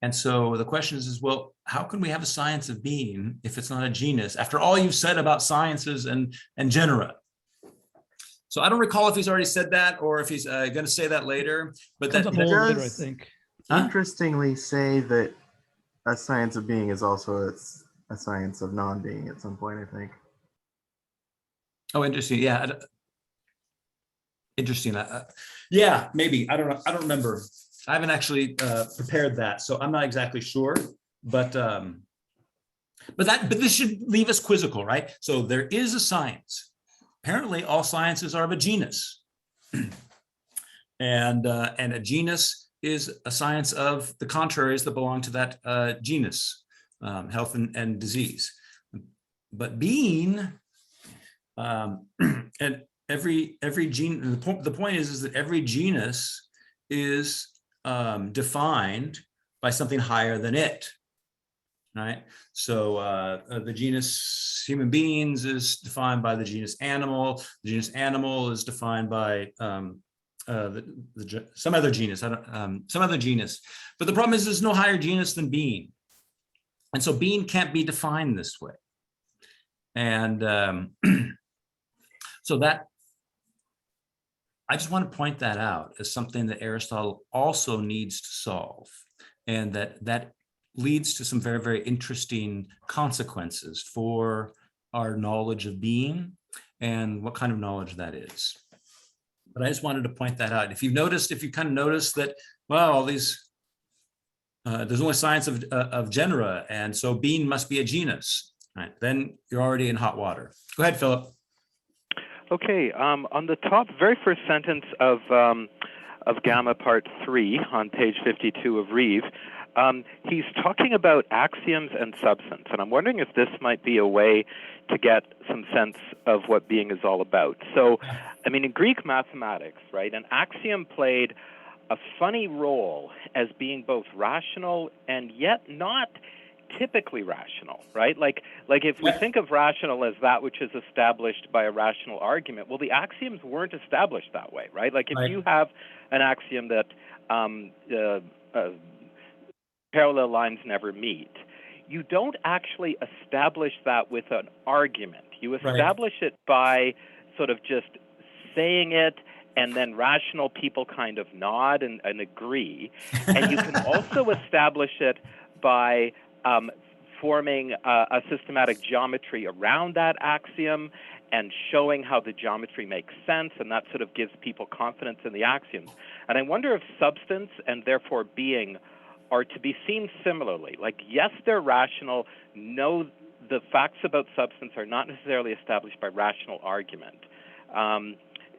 And so the question is, well, how can we have a science of being if it's not a genus, after all you've said about sciences and genera? So I don't recall if he's already said that or if he's going to say that later. But Comes that up a little later, I think. Interestingly, say that a science of being is also a science of non-being at some point, I think. Oh, interesting. Yeah. Interesting. Yeah, maybe. I don't know. I don't remember. I haven't actually prepared that, so I'm not exactly sure. But this should leave us quizzical, right? So there is a science. Apparently, all sciences are of a genus, and a genus is a science of the contraries that belong to that genus, health and disease. But being, and every gene. The point is that every genus is defined by something higher than it, right? So the genus human beings is defined by the genus animal. The genus animal is defined by some other genus. Some other genus. But the problem is there's no higher genus than being, and so being can't be defined this way. And so that, I just want to point that out as something that Aristotle also needs to solve, and that leads to some very, very interesting consequences for our knowledge of being and what kind of knowledge that is. But I just wanted to point that out. If you kind of noticed that, well, all these, there's only science of genera, and so being must be a genus, right? Then you're already in hot water. Go ahead, Philip. Okay, on the top, very first sentence of Gamma Part 3 on page 52 of Reeve, he's talking about axioms and substance, and I'm wondering if this might be a way to get some sense of what being is all about. So, I mean, in Greek mathematics, right, an axiom played a funny role as being both rational and yet not typically rational, right? Like if we think of rational as that which is established by a rational argument, well, the axioms weren't established that way, right? Like if you have an axiom that parallel lines never meet, you don't actually establish that with an argument. You establish it by sort of just saying it, and then rational people kind of nod and agree. And you can also establish it by forming a systematic geometry around that axiom and showing how the geometry makes sense, and that sort of gives people confidence in the axioms. And I wonder if substance and therefore being are to be seen similarly. Like, yes, they're rational. No, the facts about substance are not necessarily established by rational argument.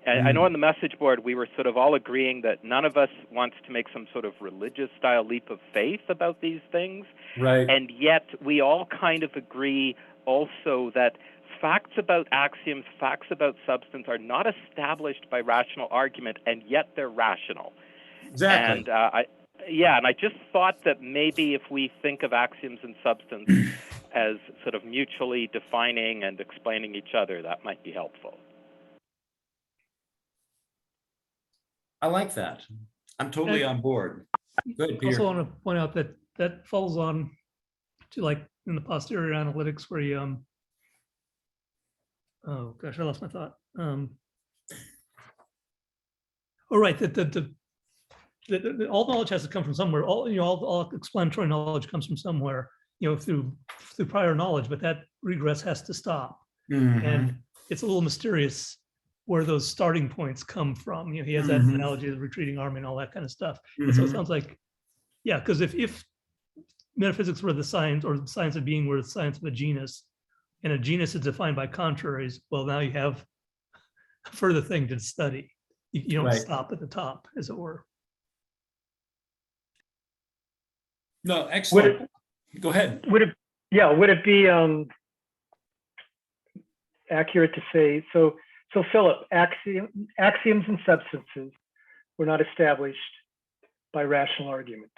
I know on the message board we were sort of all agreeing that none of us wants to make some sort of religious style leap of faith about these things. Right. And yet we all kind of agree also that facts about axioms, facts about substance are not established by rational argument, and yet they're rational. Exactly. And and I just thought that maybe if we think of axioms and substance as sort of mutually defining and explaining each other, that might be helpful. I like that. I'm totally on board. Go ahead, I Peter. also want to point out that that falls on to like in the posterior analytics where you oh gosh, I lost my thought. Oh right, that all knowledge has to come from somewhere. All explanatory knowledge comes from somewhere, through prior knowledge, but that regress has to stop. And it's a little mysterious where those starting points come from. He has that analogy of the retreating army and all that kind of stuff. And so it sounds like, yeah, because if metaphysics were the science, or the science of being were the science of a genus, and a genus is defined by contraries, well, now you have a further thing to study. You don't stop at the top, as it were. No, excellent. Go ahead. Would it be accurate to say, so Philip, axioms and substances were not established by rational argument.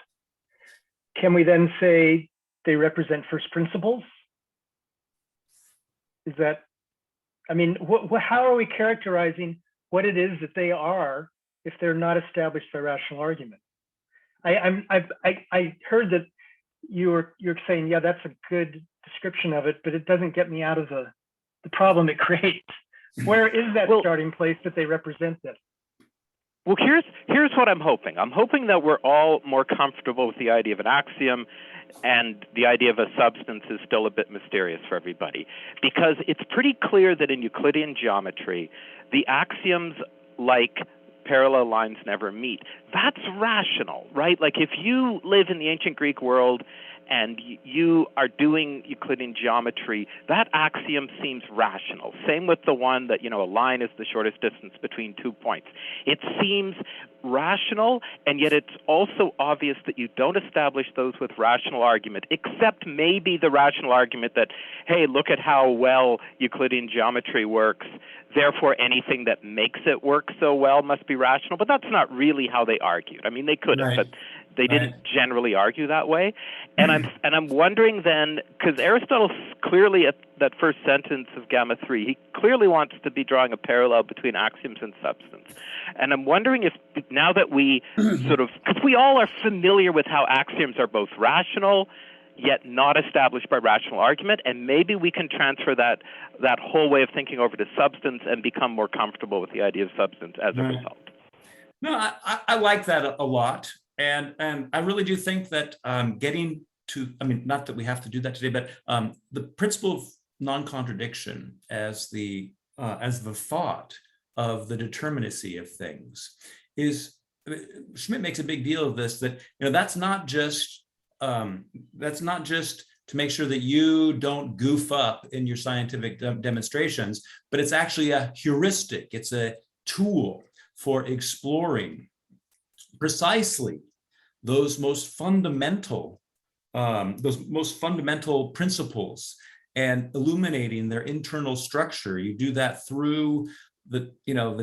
Can we then say they represent first principles? Is that, I mean, how are we characterizing what it is that they are if they're not established by rational argument? I heard that you're saying, yeah, that's a good description of it, but it doesn't get me out of the problem it creates. Where is that starting place that they represent this? Well, here's what I'm hoping. I'm hoping that we're all more comfortable with the idea of an axiom, and the idea of a substance is still a bit mysterious for everybody, because it's pretty clear that in Euclidean geometry, the axioms like parallel lines never meet, that's rational, right? Like if you live in the ancient Greek world and you are doing Euclidean geometry, that axiom seems rational. Same with the one that, a line is the shortest distance between 2 points. It seems rational, and yet it's also obvious that you don't establish those with rational argument, except maybe the rational argument that, hey, look at how well Euclidean geometry works, therefore anything that makes it work so well must be rational. But that's not really how they argued. I mean, they could have, but they didn't generally argue that way. And I'm wondering then, because Aristotle clearly at that first sentence of Gamma 3, he clearly wants to be drawing a parallel between axioms and substance. And I'm wondering if now that we because we all are familiar with how axioms are both rational yet not established by rational argument, and maybe we can transfer that whole way of thinking over to substance and become more comfortable with the idea of substance as a result. No, I like that a lot. And I really do think that getting to, I mean, not that we have to do that today, but the principle of non-contradiction as the thought of the determinacy of things is, Schmidt makes a big deal of this, that that's not just to make sure that you don't goof up in your scientific demonstrations, but it's actually a heuristic. It's a tool for exploring precisely those most fundamental principles and illuminating their internal structure. You do that through the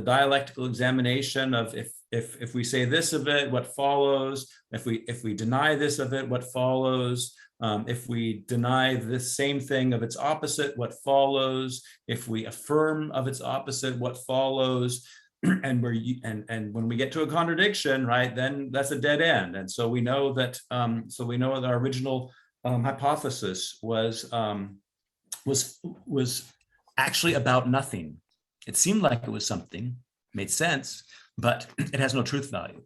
dialectical examination of if we say this of it, what follows? If we deny this of it, what follows? If we deny this same thing of its opposite, what follows? If we affirm of its opposite, what follows? And when we get to a contradiction, right, then that's a dead end. And so we know that our original hypothesis was actually about nothing. It seemed like it was something, made sense, but it has no truth value.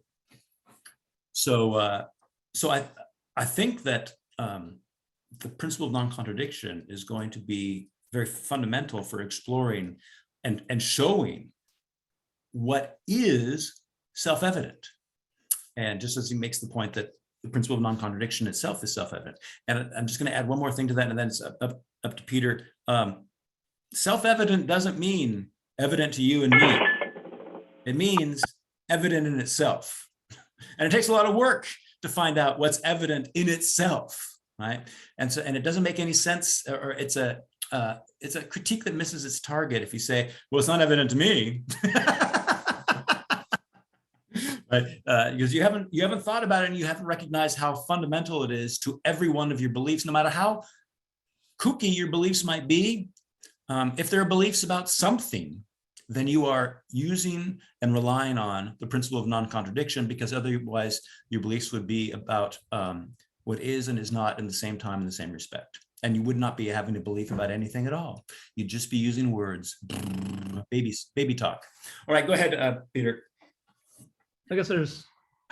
So I think that the principle of non-contradiction is going to be very fundamental for exploring and showing what is self-evident. And just as he makes the point that the principle of non-contradiction itself is self-evident. And I'm just going to add one more thing to that, and then it's up to Peter. Self-evident doesn't mean evident to you and me. It means evident in itself. And it takes a lot of work to find out what's evident in itself, right? And so, and it doesn't make any sense, or it's a critique that misses its target if you say, well, it's not evident to me. Right? Because you haven't thought about it, and you haven't recognized how fundamental it is to every one of your beliefs, no matter how kooky your beliefs might be. If there are beliefs about something, then you are using and relying on the principle of non-contradiction, because otherwise your beliefs would be about what is and is not in the same time in the same respect. And you would not be having a belief about anything at all. You'd just be using words, baby talk. All right, go ahead, Peter. I guess there's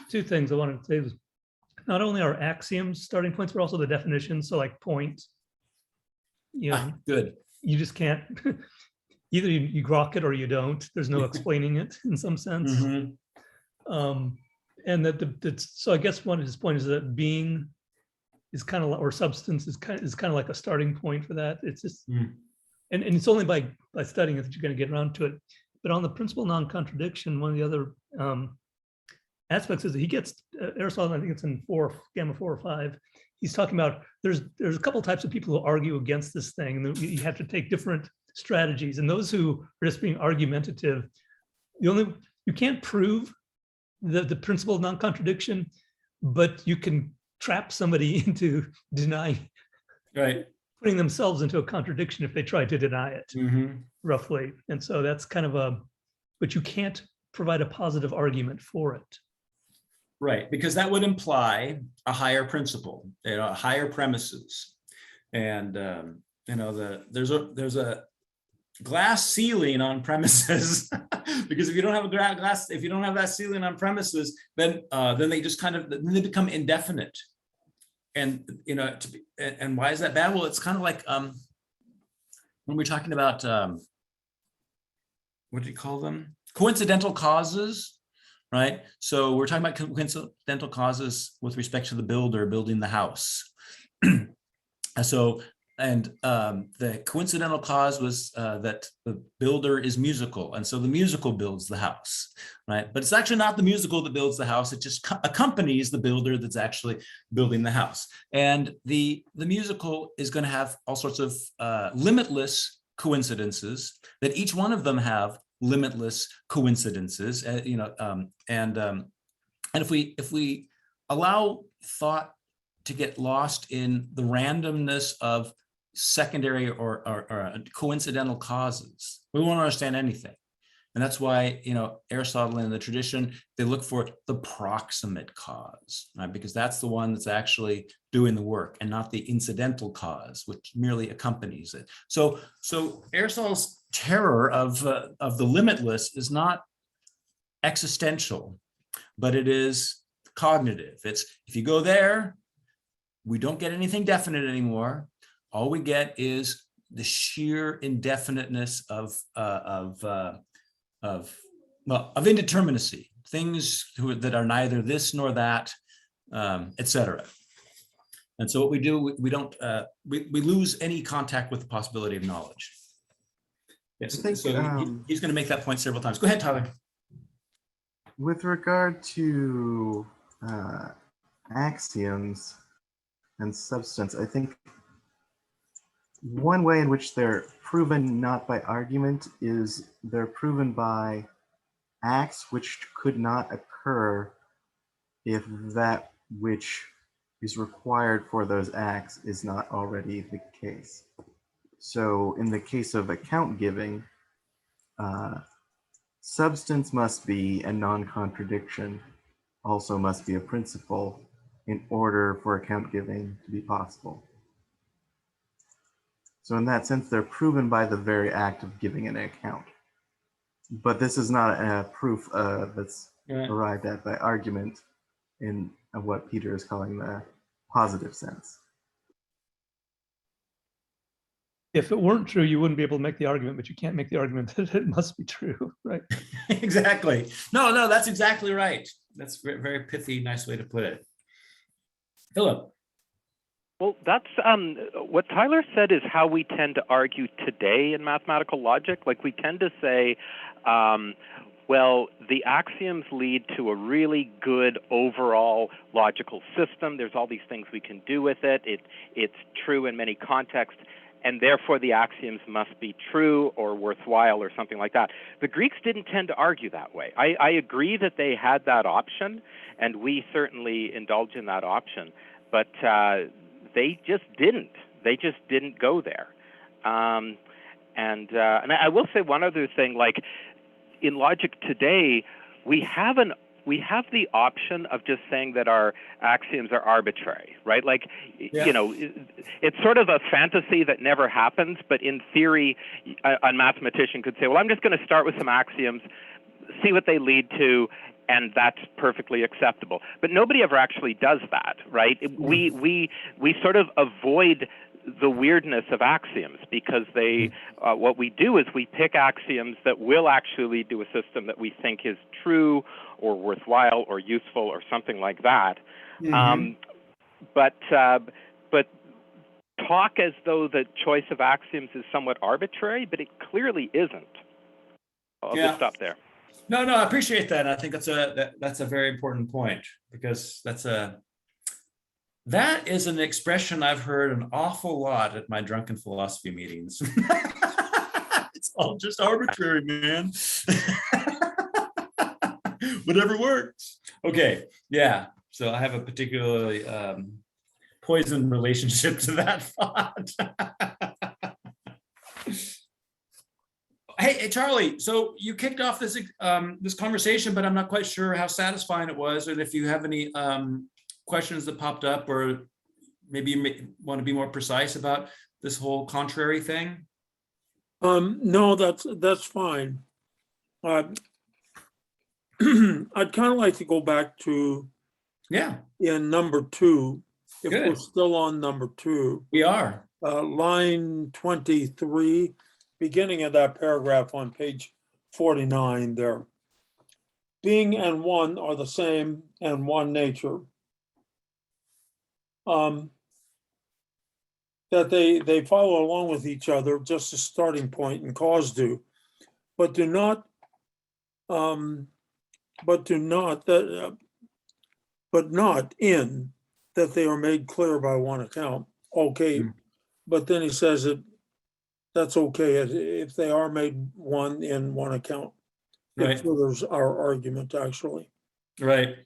two things I wanted to say. Not only are axioms starting points, but also the definitions. So like point, you know, good. You just can't, either you grok it or you don't. There's no explaining it in some sense. Mm-hmm. And so I guess one of his points is that being is kind of, or substance is kind of like a starting point for that. It's just, and it's only by studying it that you're going to get around to it. But on the principle of non-contradiction, one of the other aspects is that he gets Aristotle, I think it's in Gamma 4 or 5. He's talking about there's a couple types of people who argue against this thing, and you have to take different strategies. And those who are just being argumentative, you can't prove the principle of non-contradiction, but you can trap somebody into denying, right, putting themselves into a contradiction if they try to deny it, roughly. And so that's kind of but you can't provide a positive argument for it. Right, because that would imply a higher principle, higher premises, and there's a glass ceiling on premises, because if you don't have a glass, if you don't have that ceiling on premises, then they just they become indefinite, and and why is that bad? Well, it's kind of like when we're talking about what do you call them? Coincidental causes. Right. So we're talking about coincidental causes with respect to the builder building the house. The coincidental cause was that the builder is musical. And so the musical builds the house. Right. But it's actually not the musical that builds the house. It just accompanies the builder that's actually building the house. And the musical is going to have all sorts of limitless coincidences that each one of them have limitless coincidences, and if we allow thought to get lost in the randomness of secondary or coincidental causes, we won't understand anything. And that's why, Aristotle in the tradition, they look for the proximate cause, right? Because that's the one that's actually doing the work, and not the incidental cause, which merely accompanies it. So Aristotle's terror of the limitless is not existential, but it is cognitive. It's, if you go there, we don't get anything definite anymore. All we get is the sheer indefiniteness of indeterminacy, things that are neither this nor that, etc. And so what we do, we don't, we lose any contact with the possibility of knowledge. Yes, he's going to make that point several times. Go ahead, Tyler. With regard to axioms and substance, I think one way in which they're proven not by argument is they're proven by acts which could not occur if that which is required for those acts is not already the case. So in the case of account giving, substance must be, and non-contradiction also must be a principle in order for account giving to be possible. So in that sense, they're proven by the very act of giving an account. But this is not a proof that's arrived at by argument in what Peter is calling the positive sense. If it weren't true, you wouldn't be able to make the argument, but you can't make the argument that it must be true, right? Exactly. No, that's exactly right. That's a very pithy, nice way to put it. Philip. Well, that's what Tyler said is how we tend to argue today in mathematical logic. Like, we tend to say, well, the axioms lead to a really good overall logical system. There's all these things we can do with it. It's true in many contexts, and therefore the axioms must be true or worthwhile or something like that. The Greeks didn't tend to argue that way. I agree that they had that option, and we certainly indulge in that option, but they just didn't. They just didn't go there. And I will say one other thing, like, in logic today, we have the option of just saying that our axioms are arbitrary, right? Like, you know, it's sort of a fantasy that never happens, but in theory, a mathematician could say, well, I'm just going to start with some axioms, see what they lead to, and that's perfectly acceptable. But nobody ever actually does that, right? We sort of avoid the weirdness of axioms because they, what we do is we pick axioms that will actually do a system that we think is true or worthwhile or useful or something like that. But talk as though the choice of axioms is somewhat arbitrary, but it clearly isn't. I'll just stop there. No, I appreciate that. I think that's a very important point, because that is an expression I've heard an awful lot at my drunken philosophy meetings. It's all just arbitrary, man. Whatever works. Okay, yeah. So I have a particularly poisoned relationship to that thought. Hey, Charlie, so you kicked off this this conversation, but I'm not quite sure how satisfying it was, and if you have any questions that popped up, or maybe you want to be more precise about this whole contrary thing. No, that's fine. I'd kind of like to go back to in number 2, if we're still on number 2. We are. Line 23. Beginning of that paragraph on page 49 there. Being and one are the same and one nature. That they follow along with each other, just a starting point and cause do, but not in that they are made clear by one account. Okay, but then he says that that's okay if they are made one in one account. It furthers our argument, actually. Right.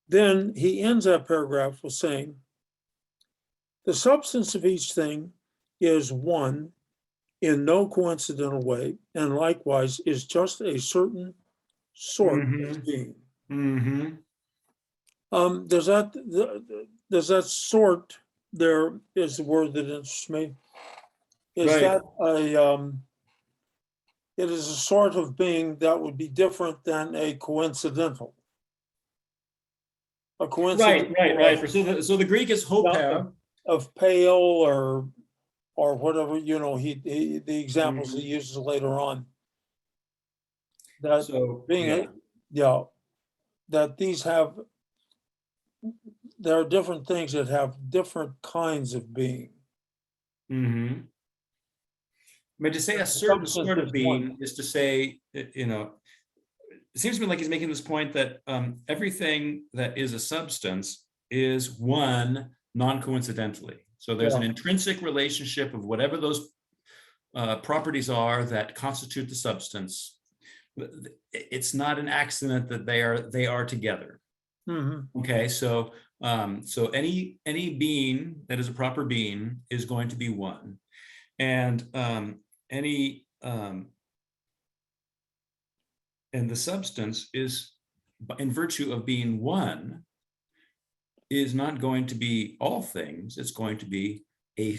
Then he ends that paragraph with saying, the substance of each thing is one in no coincidental way, and likewise is just a certain sort of being. Does that sort, there is the word that interests me. Is that it is a sort of being that would be different than a coincidental. A coincidence. Right. So the Greek is hoper. Of pale or whatever, you know, the examples he uses later on. That that these have, there are different things that have different kinds of being. But to say a certain sort of being is to say, you know, it seems to me like he's making this point that everything that is a substance is one non-coincidentally. So there's an intrinsic relationship of whatever those properties are that constitute the substance. It's not an accident that they are together. Okay, so any being that is a proper being is going to be one, and and the substance is, in virtue of being one, is not going to be all things. It's going to be a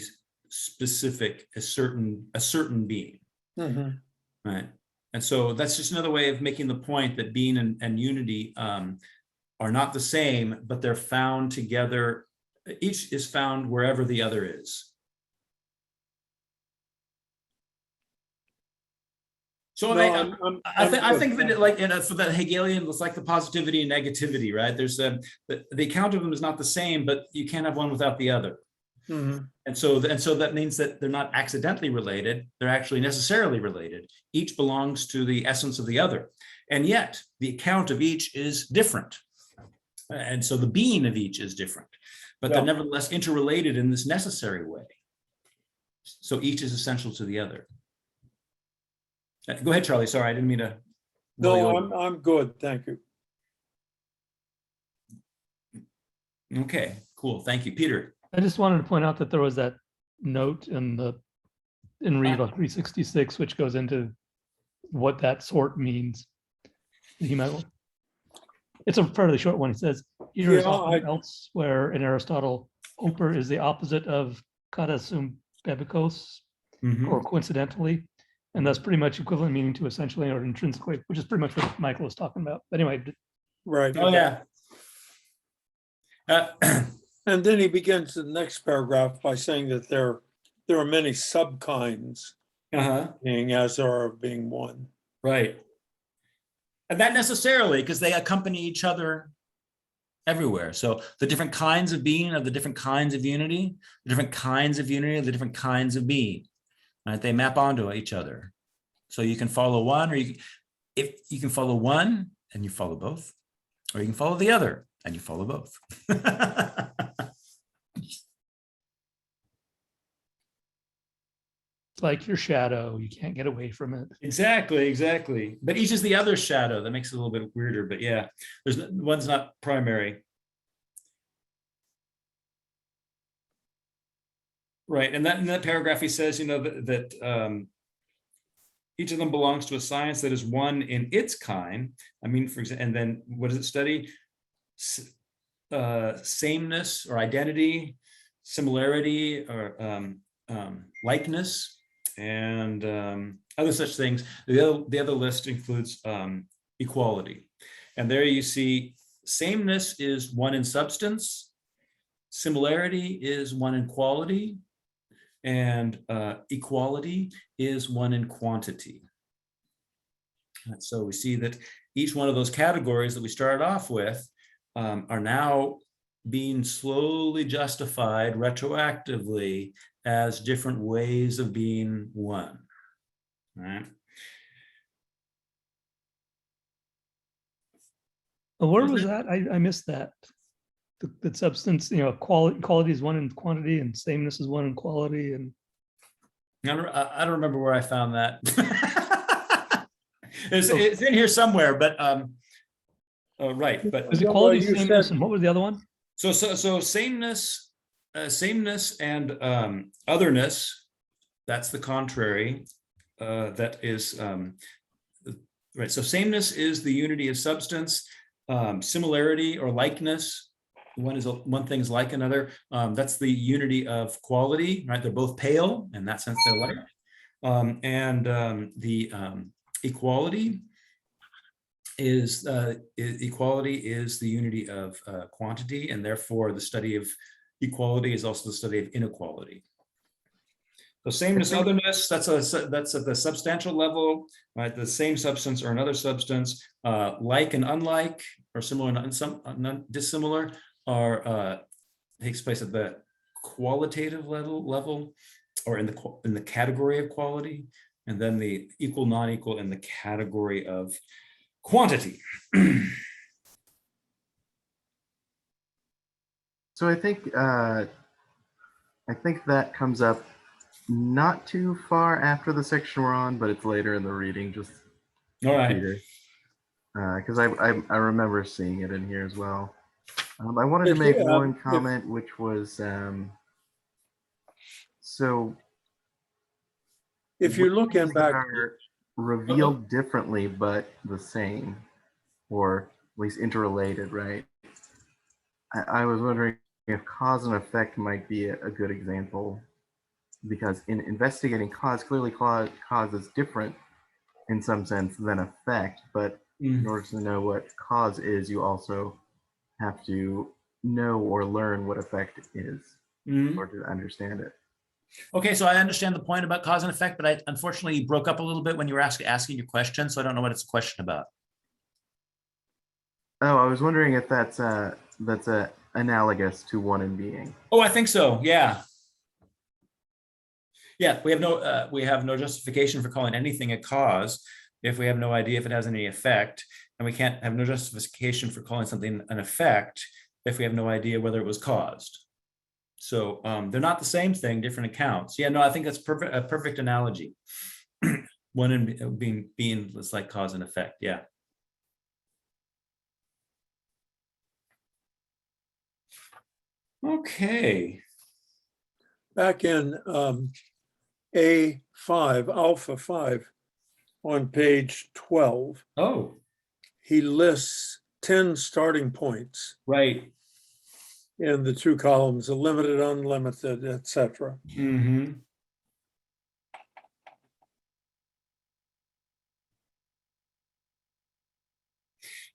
specific, a certain being. Right. And so that's just another way of making the point that being and unity are not the same, but they're found together. Each is found wherever the other is. So no, I think that like for the Hegelian, it's like the positivity and negativity, right? There's the account of them is not the same, but you can't have one without the other. Mhm. And so that means that they're not accidentally related, they're actually necessarily related. Each belongs to the essence of the other. And yet the account of each is different. And so the being of each is different, but they're nevertheless interrelated in this necessary way. So each is essential to the other. Go ahead, Charlie. Sorry, I didn't mean to. No, I'm good. Thank you. Okay, cool. Thank you, Peter. I just wanted to point out that there was that note in read on 366, which goes into what that sort means. It's a fairly short one. It says, here is often elsewhere in Aristotle, oper is the opposite of kata sum bebikos, or coincidentally, and that's pretty much equivalent meaning to essentially or intrinsically, which is pretty much what Michael was talking about. But anyway. Right. Oh, yeah. And then he begins the next paragraph by saying that there are many subkinds, being as there are of being one. Right. And that necessarily, because they accompany each other everywhere. So the different kinds of being are the different kinds of unity, the different kinds of unity are the different kinds of being. Right? They map onto each other. So you can follow one, or if you can follow one and you follow both, or you can follow the other and you follow both. It's like your shadow, you can't get away from it. Exactly. But each is the other shadow. That makes it a little bit weirder, but yeah, one's not primary. Right, and in that paragraph, he says, that each of them belongs to a science that is one in its kind. I mean, for example, and then what does it study? Sameness or identity, similarity or likeness, and other such things. The other list includes equality. And there you see sameness is one in substance, similarity is one in quality, and equality is one in quantity. And so we see that each one of those categories that we started off with are now being slowly justified retroactively as different ways of being one. Right? Where was that? I missed that. The substance, quality is one in quantity, and sameness is one in quality. And I don't remember where I found that. It's in here somewhere, but right. But was equality, sameness, and what was the other one? So sameness, and otherness. That's the contrary. That is right. So sameness is the unity of substance. Similarity or likeness. One thing is like another. That's the unity of quality, right? They're both pale, in that sense they're like. And the equality is the unity of quantity, and therefore the study of equality is also the study of inequality. So sameness, otherness, that's at the substantial level, right? The same substance or another substance, like and unlike, or similar and dissimilar, takes place at the qualitative level, or in the category of quality, and then the equal, non-equal in the category of quantity. So I think that comes up not too far after the section we're on, but it's later in the reading. Just all right, because I remember seeing it in here as well. I wanted to make one comment, which was so. If you look in back, are revealed differently but the same, or at least interrelated, right? I was wondering if cause and effect might be a good example, because in investigating cause, clearly cause is different in some sense than effect, but in order to know what cause is, you also have to know or learn what effect is in order to understand it. Okay, so I understand the point about cause and effect, but unfortunately you broke up a little bit when you were asking your question, so I don't know what it's a question about. Oh, I was wondering if that's analogous to one in being. Oh, I think so. Yeah. Yeah, we have no justification for calling anything a cause if we have no idea if it has any effect, and we can't have no justification for calling something an effect if we have no idea whether it was caused. So they're not the same thing, different accounts. Yeah, no, I think that's a perfect analogy. One in being was like cause and effect. Yeah. Okay. Back in A5, Alpha 5, on page 12, Oh, he lists 10 starting points right. in the two columns, a limited, unlimited, etc. Mm-hmm.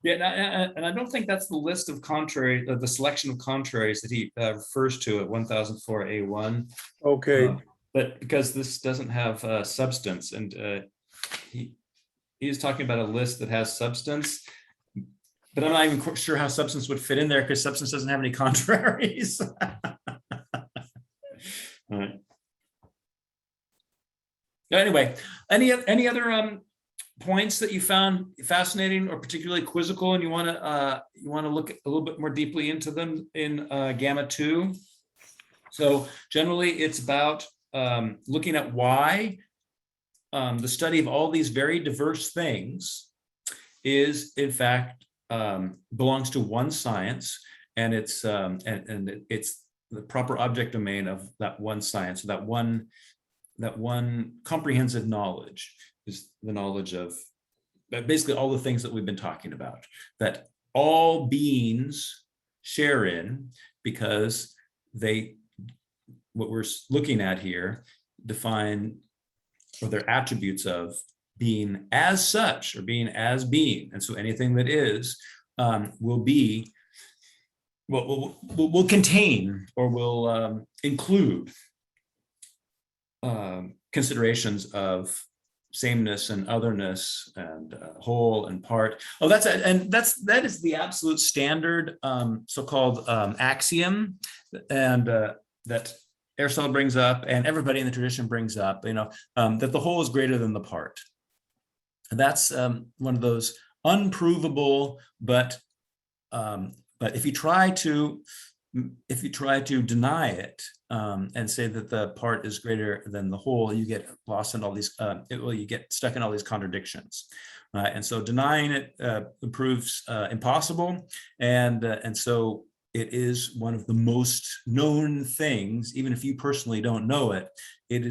Yeah, and I don't think that's the list of contrary, the selection of contraries that he refers to at 1004A1. Okay. But because this doesn't have substance, and he's talking about a list that has substance, but I'm not even sure how substance would fit in there because substance doesn't have any contraries. All right. Anyway, any other points that you found fascinating or particularly quizzical, and you want to look a little bit more deeply into them in Gamma 2? So generally, it's about looking at why the study of all these very diverse things is, in fact, belongs to one science, and it's it's the proper object domain of that one science, that one comprehensive knowledge is the knowledge of basically all the things that we've been talking about, that all beings share in, because what we're looking at here define, or their attributes of being as such, or being as being. And so anything that is will contain, or will include considerations of sameness and otherness and whole and part. Oh, that is the absolute standard so-called axiom, and that Aristotle brings up, and everybody in the tradition brings up, that the whole is greater than the part. And that's one of those unprovable, but if you try to deny it and say that the part is greater than the whole, you get lost in all these, you get stuck in all these contradictions. And so denying it proves impossible. And so it is one of the most known things, even if you personally don't know it. It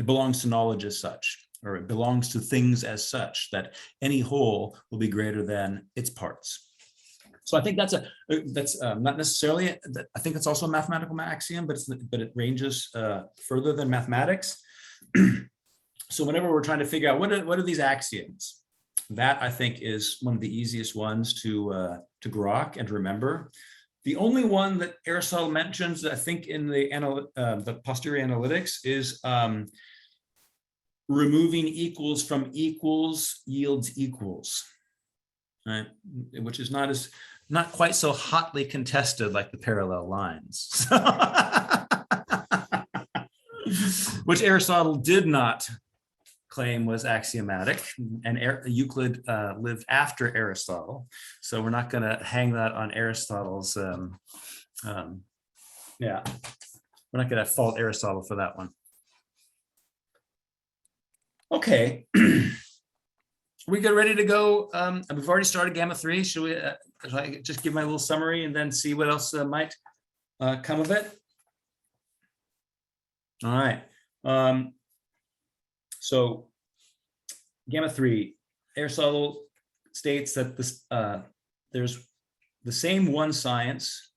belongs to knowledge as such, or it belongs to things as such, that any whole will be greater than its parts. So I think that's not necessarily, I think it's also a mathematical axiom, but it ranges further than mathematics. So whenever we're trying to figure out what are these axioms, that I think is one of the easiest ones to grok and remember. The only one that Aristotle mentions, I think, in the posterior analytics is removing equals from equals yields equals, right? Which is not quite so hotly contested like the parallel lines, which Aristotle did not claim was axiomatic, and Euclid lived after Aristotle, so we're not going to hang that on Aristotle's. We're not going to fault Aristotle for that one. Okay. We get ready to go. We've already started Gamma 3. Should I just give my little summary and then see what else might come of it? All right. So Gamma 3, Aristotle states that there's the same one science.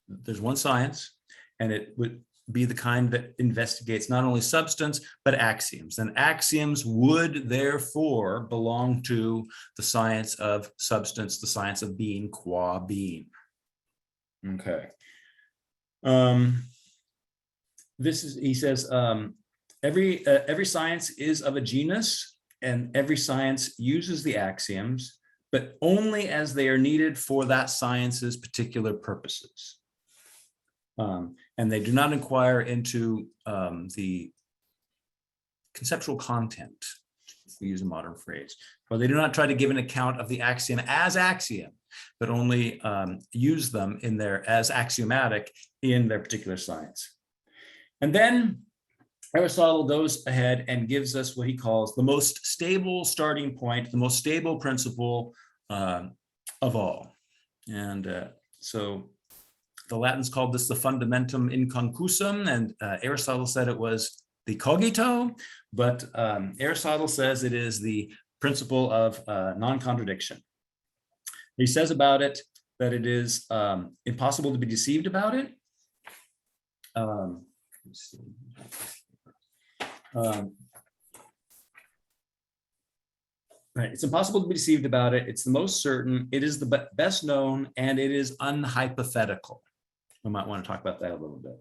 There's one science, and it would be the kind that investigates not only substance, but axioms. And axioms would therefore belong to the science of substance, the science of being qua being. Okay. He says, every science is of a genus, and every science uses the axioms, but only as they are needed for that science's particular purposes. And they do not inquire into the conceptual content, if we use a modern phrase, or they do not try to give an account of the axiom as axiom, but only use them in their as axiomatic in their particular science. And then Aristotle goes ahead and gives us what he calls the most stable starting point, the most stable principle of all. And so the Latins called this the fundamentum inconcusum, and Aristotle said it was the cogito, but Aristotle says it is the principle of non-contradiction. He says about it that it is impossible to be deceived about it. Right, it's impossible to be deceived about it. It's the most certain. It is the best known, and it is unhypothetical. We might want to talk about that a little bit.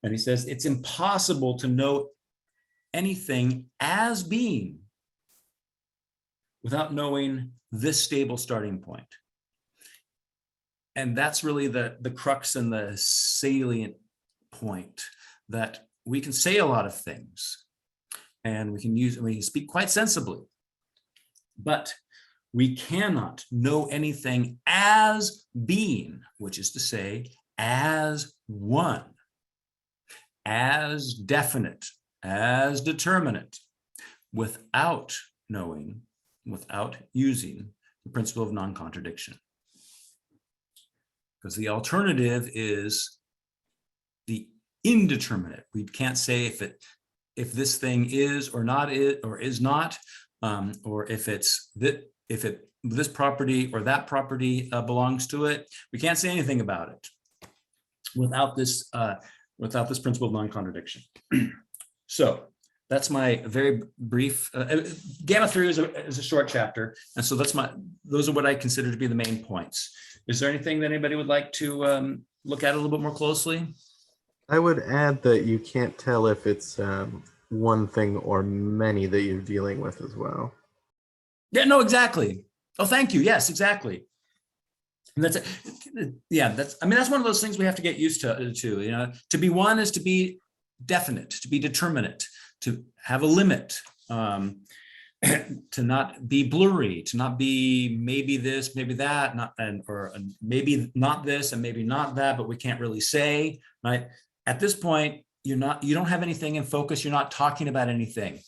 And he says it's impossible to know anything as being without knowing this stable starting point. And that's really the crux and the salient point, that we can say a lot of things and we can speak quite sensibly, but we cannot know anything as being, which is to say, as one, as definite, as determinate, without knowing, without using the principle of non-contradiction. Because the alternative is the indeterminate. We can't say if this thing is or not or is not, or if this property or that property belongs to it. We can't say anything about it without this principle of non-contradiction. So that's my very brief. Gamma theory is a short chapter, and so those are what I consider to be the main points. Is there anything that anybody would like to look at a little bit more closely? I would add that you can't tell if it's one thing or many that you're dealing with as well. Yeah, no, exactly. Oh, thank you. Yes, exactly. And that's that's one of those things we have to get used to. You know, to be one is to be definite, to be determinate, to have a limit, to not be blurry, to not be maybe this, maybe that, or maybe not this and maybe not that, but we can't really say, right? At this point, you don't have anything in focus. You're not talking about anything.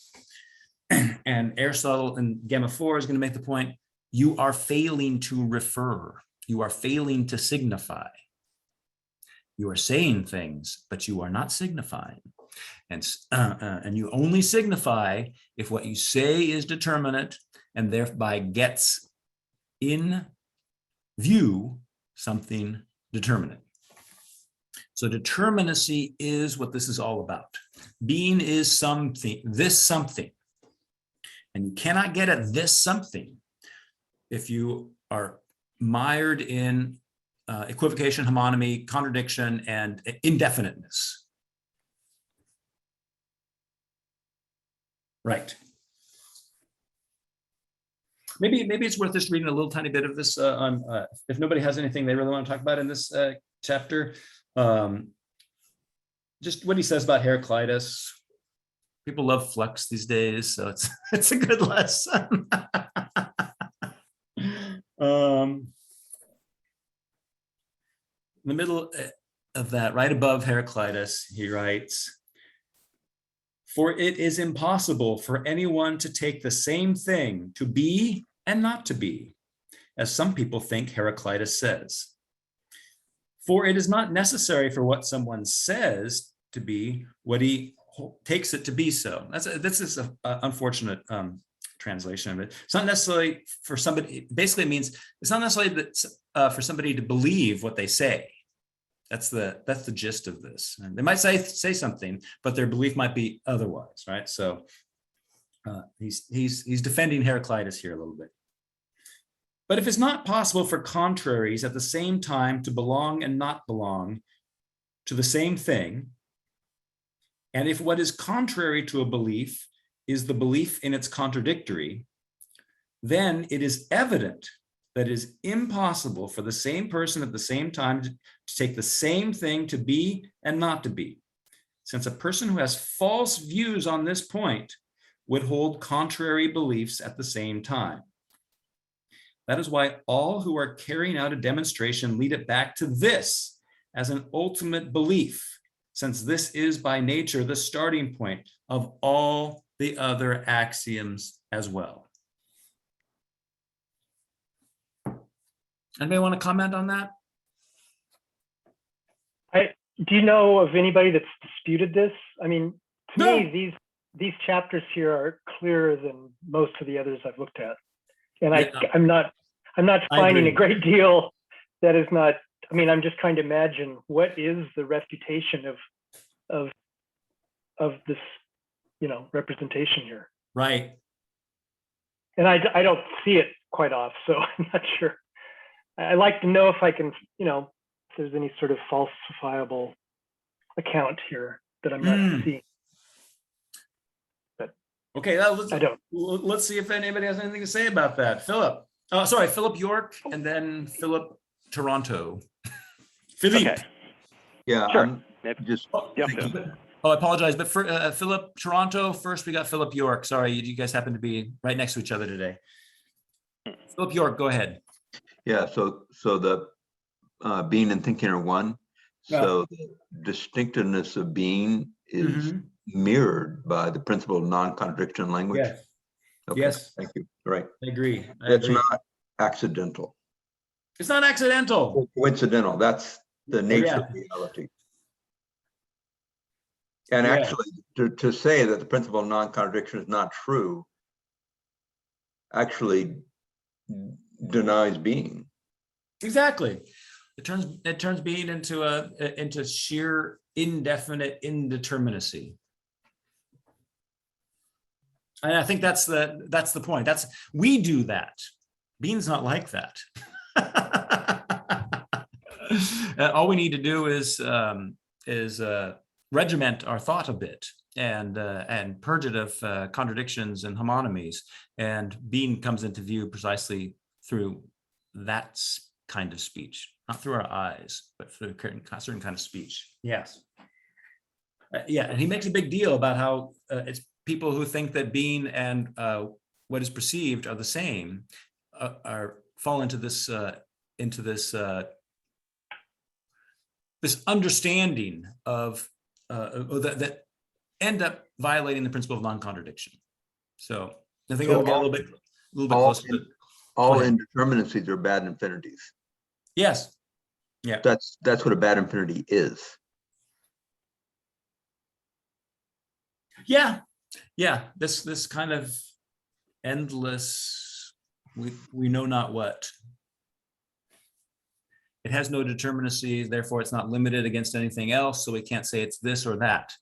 And Aristotle in Gamma 4 is going to make the point, you are failing to refer. You are failing to signify. You are saying things, but you are not signifying. And you only signify if what you say is determinate and thereby gets in view something determinate. So determinacy is what this is all about. Being is something, this something. And you cannot get at this something if you are mired in equivocation, homonymy, contradiction, and indefiniteness. Right. Maybe it's worth just reading a little tiny bit of this if nobody has anything they really want to talk about in this chapter. Just what he says about Heraclitus. People love flux these days, so it's a good lesson. In the middle of that, right above Heraclitus, he writes, "For it is impossible for anyone to take the same thing to be and not to be, as some people think Heraclitus says. For it is not necessary for what someone says to be what he takes it to be so." This is an unfortunate translation of it. It's not necessarily for somebody, basically it means it's not necessarily that, for somebody to believe what they say. That's the gist of this. And they might say something, but their belief might be otherwise, right? So he's defending Heraclitus here a little bit. "But if it's not possible for contraries at the same time to belong and not belong to the same thing, and if what is contrary to a belief is the belief in its contradictory, then it is evident that it is impossible for the same person at the same time to take the same thing to be and not to be, since a person who has false views on this point would hold contrary beliefs at the same time. That is why all who are carrying out a demonstration lead it back to this as an ultimate belief, since this is by nature the starting point of all the other axioms as well. Anybody want to comment on that? Do you know of anybody that's disputed this? I mean, to No. me, these chapters here are clearer than most of the others I've looked at, and Yeah. I'm not I finding a agree. great deal that is not. I mean, I'm just trying to imagine what is the refutation of this, representation here. Right. And I don't see it quite off, so I'm not sure. I'd like to know if I can, if there's any sort of falsifiable account here that I'm not seeing. But Okay, I don't. let's see if anybody has anything to say about that. Philip. Oh, sorry, Philip York, and then Philip Toronto. Philippe. Okay. Yeah, Sure. I'm just, Yeah. Oh, I apologize, but for Philip Toronto first, we got Philip York. Sorry, you guys happen to be right next to each other today. Philip York, go ahead. yeah, so the being and thinking are one. So the distinctiveness of being is mirrored by the principle of non-contradiction language. Yes. Okay, Yes. thank you. Right. I agree. It's not accidental. It's not accidental. Coincidental. That's the nature of reality. And actually, to say that the principle of non-contradiction is not true actually denies being. Exactly. It turns being into sheer indefinite indeterminacy. And I think that's the point. We do that. Being's not like that. All we need to do is regiment our thought a bit and purge it of contradictions and homonymies, and being comes into view precisely through that kind of speech, not through our eyes, but through a certain kind of speech. Yes. And he makes a big deal about how it's people who think that being and what is perceived are the same fall into this this understanding of that end up violating the principle of non-contradiction. So I think that'll get a little bit closer to all indeterminacies are bad infinities. Yes. Yeah. That's what a bad infinity is. Yeah. This kind of endless, we know not what. It has no determinacy, therefore it's not limited against anything else, so we can't say it's this or that.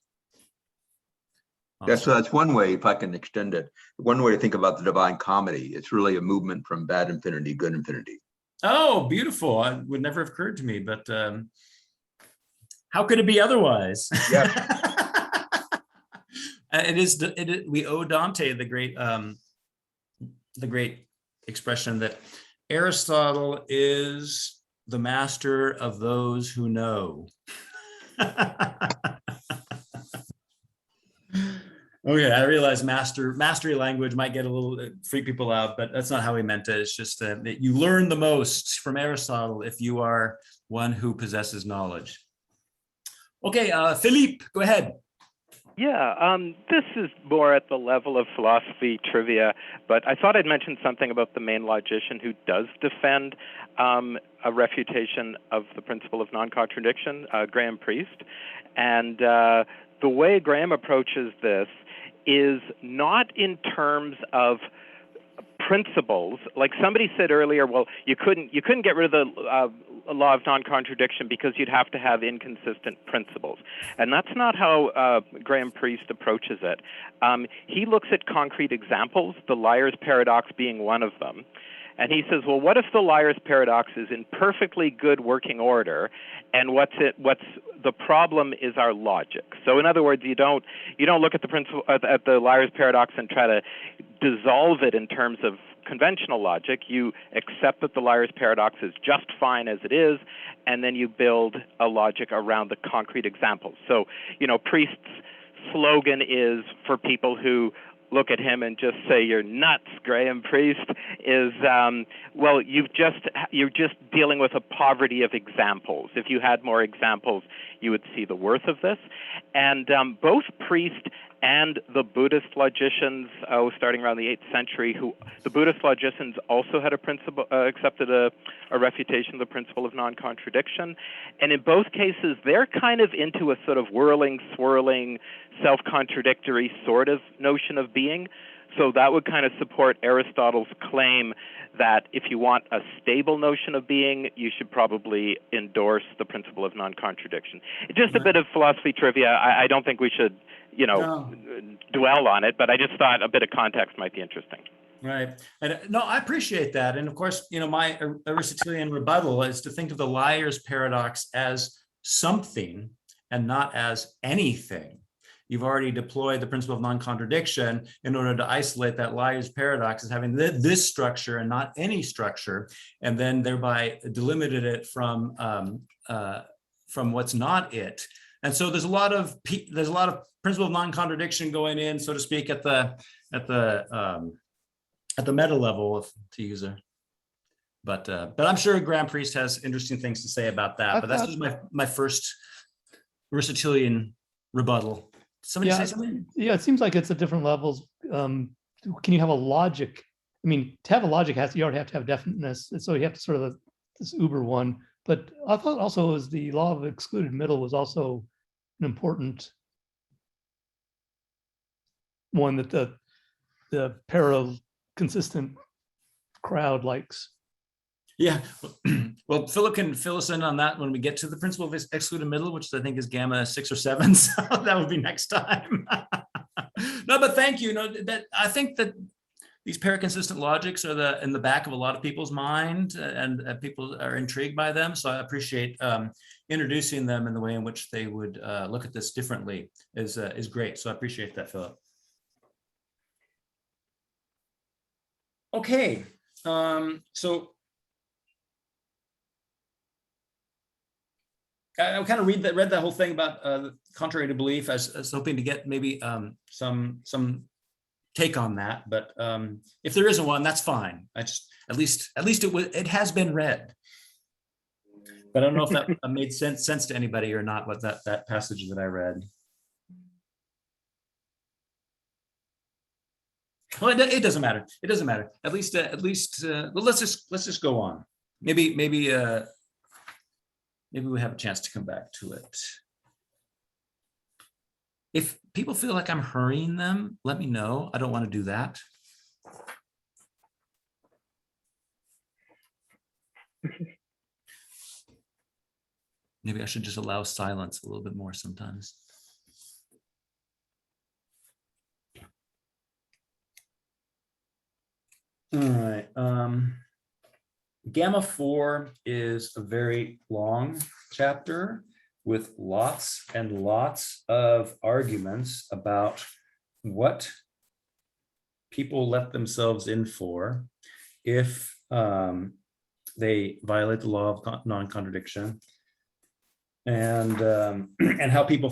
That's one way, if I can extend it. One way to think about the Divine Comedy. It's really a movement from bad infinity, good infinity. Oh, beautiful. It would never have occurred to me, but how could it be otherwise? Yeah. We owe Dante the great expression that Aristotle is the master of those who know. Okay, I realize mastery language might get a little freak people out, but that's not how he meant it. It's just that you learn the most from Aristotle if you are one who possesses knowledge. Okay, Philippe, go ahead. Yeah, this is more at the level of philosophy trivia, but I thought I'd mention something about the main logician who does defend a refutation of the principle of non-contradiction, Graham Priest. And the way Graham approaches this is not in terms of principles. Like somebody said earlier, well, you couldn't get rid of the law of non-contradiction because you'd have to have inconsistent principles. And that's not how Graham Priest approaches it. He looks at concrete examples, the liar's paradox being one of them. And he says, well, what if the liar's paradox is in perfectly good working order, and what's the problem is our logic. So in other words, you don't look at the principle at the liar's paradox and try to dissolve it in terms of conventional logic, you accept that the liar's paradox is just fine as it is, and then you build a logic around the concrete examples. So, Priest's slogan is, for people who look at him and just say, "You're nuts, Graham Priest," is, well, you're just dealing with a poverty of examples. If you had more examples, you would see the worth of this. And both Priest and the Buddhist logicians, starting around the 8th century, the Buddhist logicians also had accepted a refutation of the principle of non-contradiction. And in both cases, they're kind of into a sort of whirling, swirling, self-contradictory sort of notion of being. So that would kind of support Aristotle's claim that if you want a stable notion of being, you should probably endorse the principle of non-contradiction. Just a bit of philosophy trivia. I don't think we should, dwell on it, but I just thought a bit of context might be interesting. Right. And no, I appreciate that. And of course, my Aristotelian rebuttal is to think of the liar's paradox as something and not as anything. You've already deployed the principle of non-contradiction in order to isolate that liar's paradox as having this structure and not any structure, and then thereby delimited it from what's not it. And so there's a lot of principle of non-contradiction going in, so to speak, at the meta level, to use a. But I'm sure Graham Priest has interesting things to say about that. But that's just my first Aristotelian rebuttal. Somebody say something? Yeah, it seems like it's at different levels. Can you have a logic? I mean, to have a logic, you already have to have definiteness. And so you have to sort of this uber one. But I thought also was the law of excluded middle was also an important one that the para-consistent crowd likes. Yeah, well, Philip can fill us in on that when we get to the principle of excluded middle, which I think is gamma 6 or 7. So that would be next time. No, but thank you. That I think that these paraconsistent logics are in the back of a lot of people's mind, and people are intrigued by them. So I appreciate introducing them in the way in which they would look at this differently is great. So I appreciate that, Philip. Okay, so. I kind of read that whole thing about contrary to belief. I was hoping to get maybe some take on that, but if there isn't one, that's fine. At least it has been read. But I don't know if that made sense to anybody or not. What that passage that I read. Well, it doesn't matter. It doesn't matter. At least. Well, let's just go on. Maybe we have a chance to come back to it. If people feel like I'm hurrying them, let me know. I don't want to do that. Maybe I should just allow silence a little bit more sometimes. All right. Gamma 4 is a very long chapter with lots and lots of arguments about what people let themselves in for if they violate the law of non-contradiction, and how people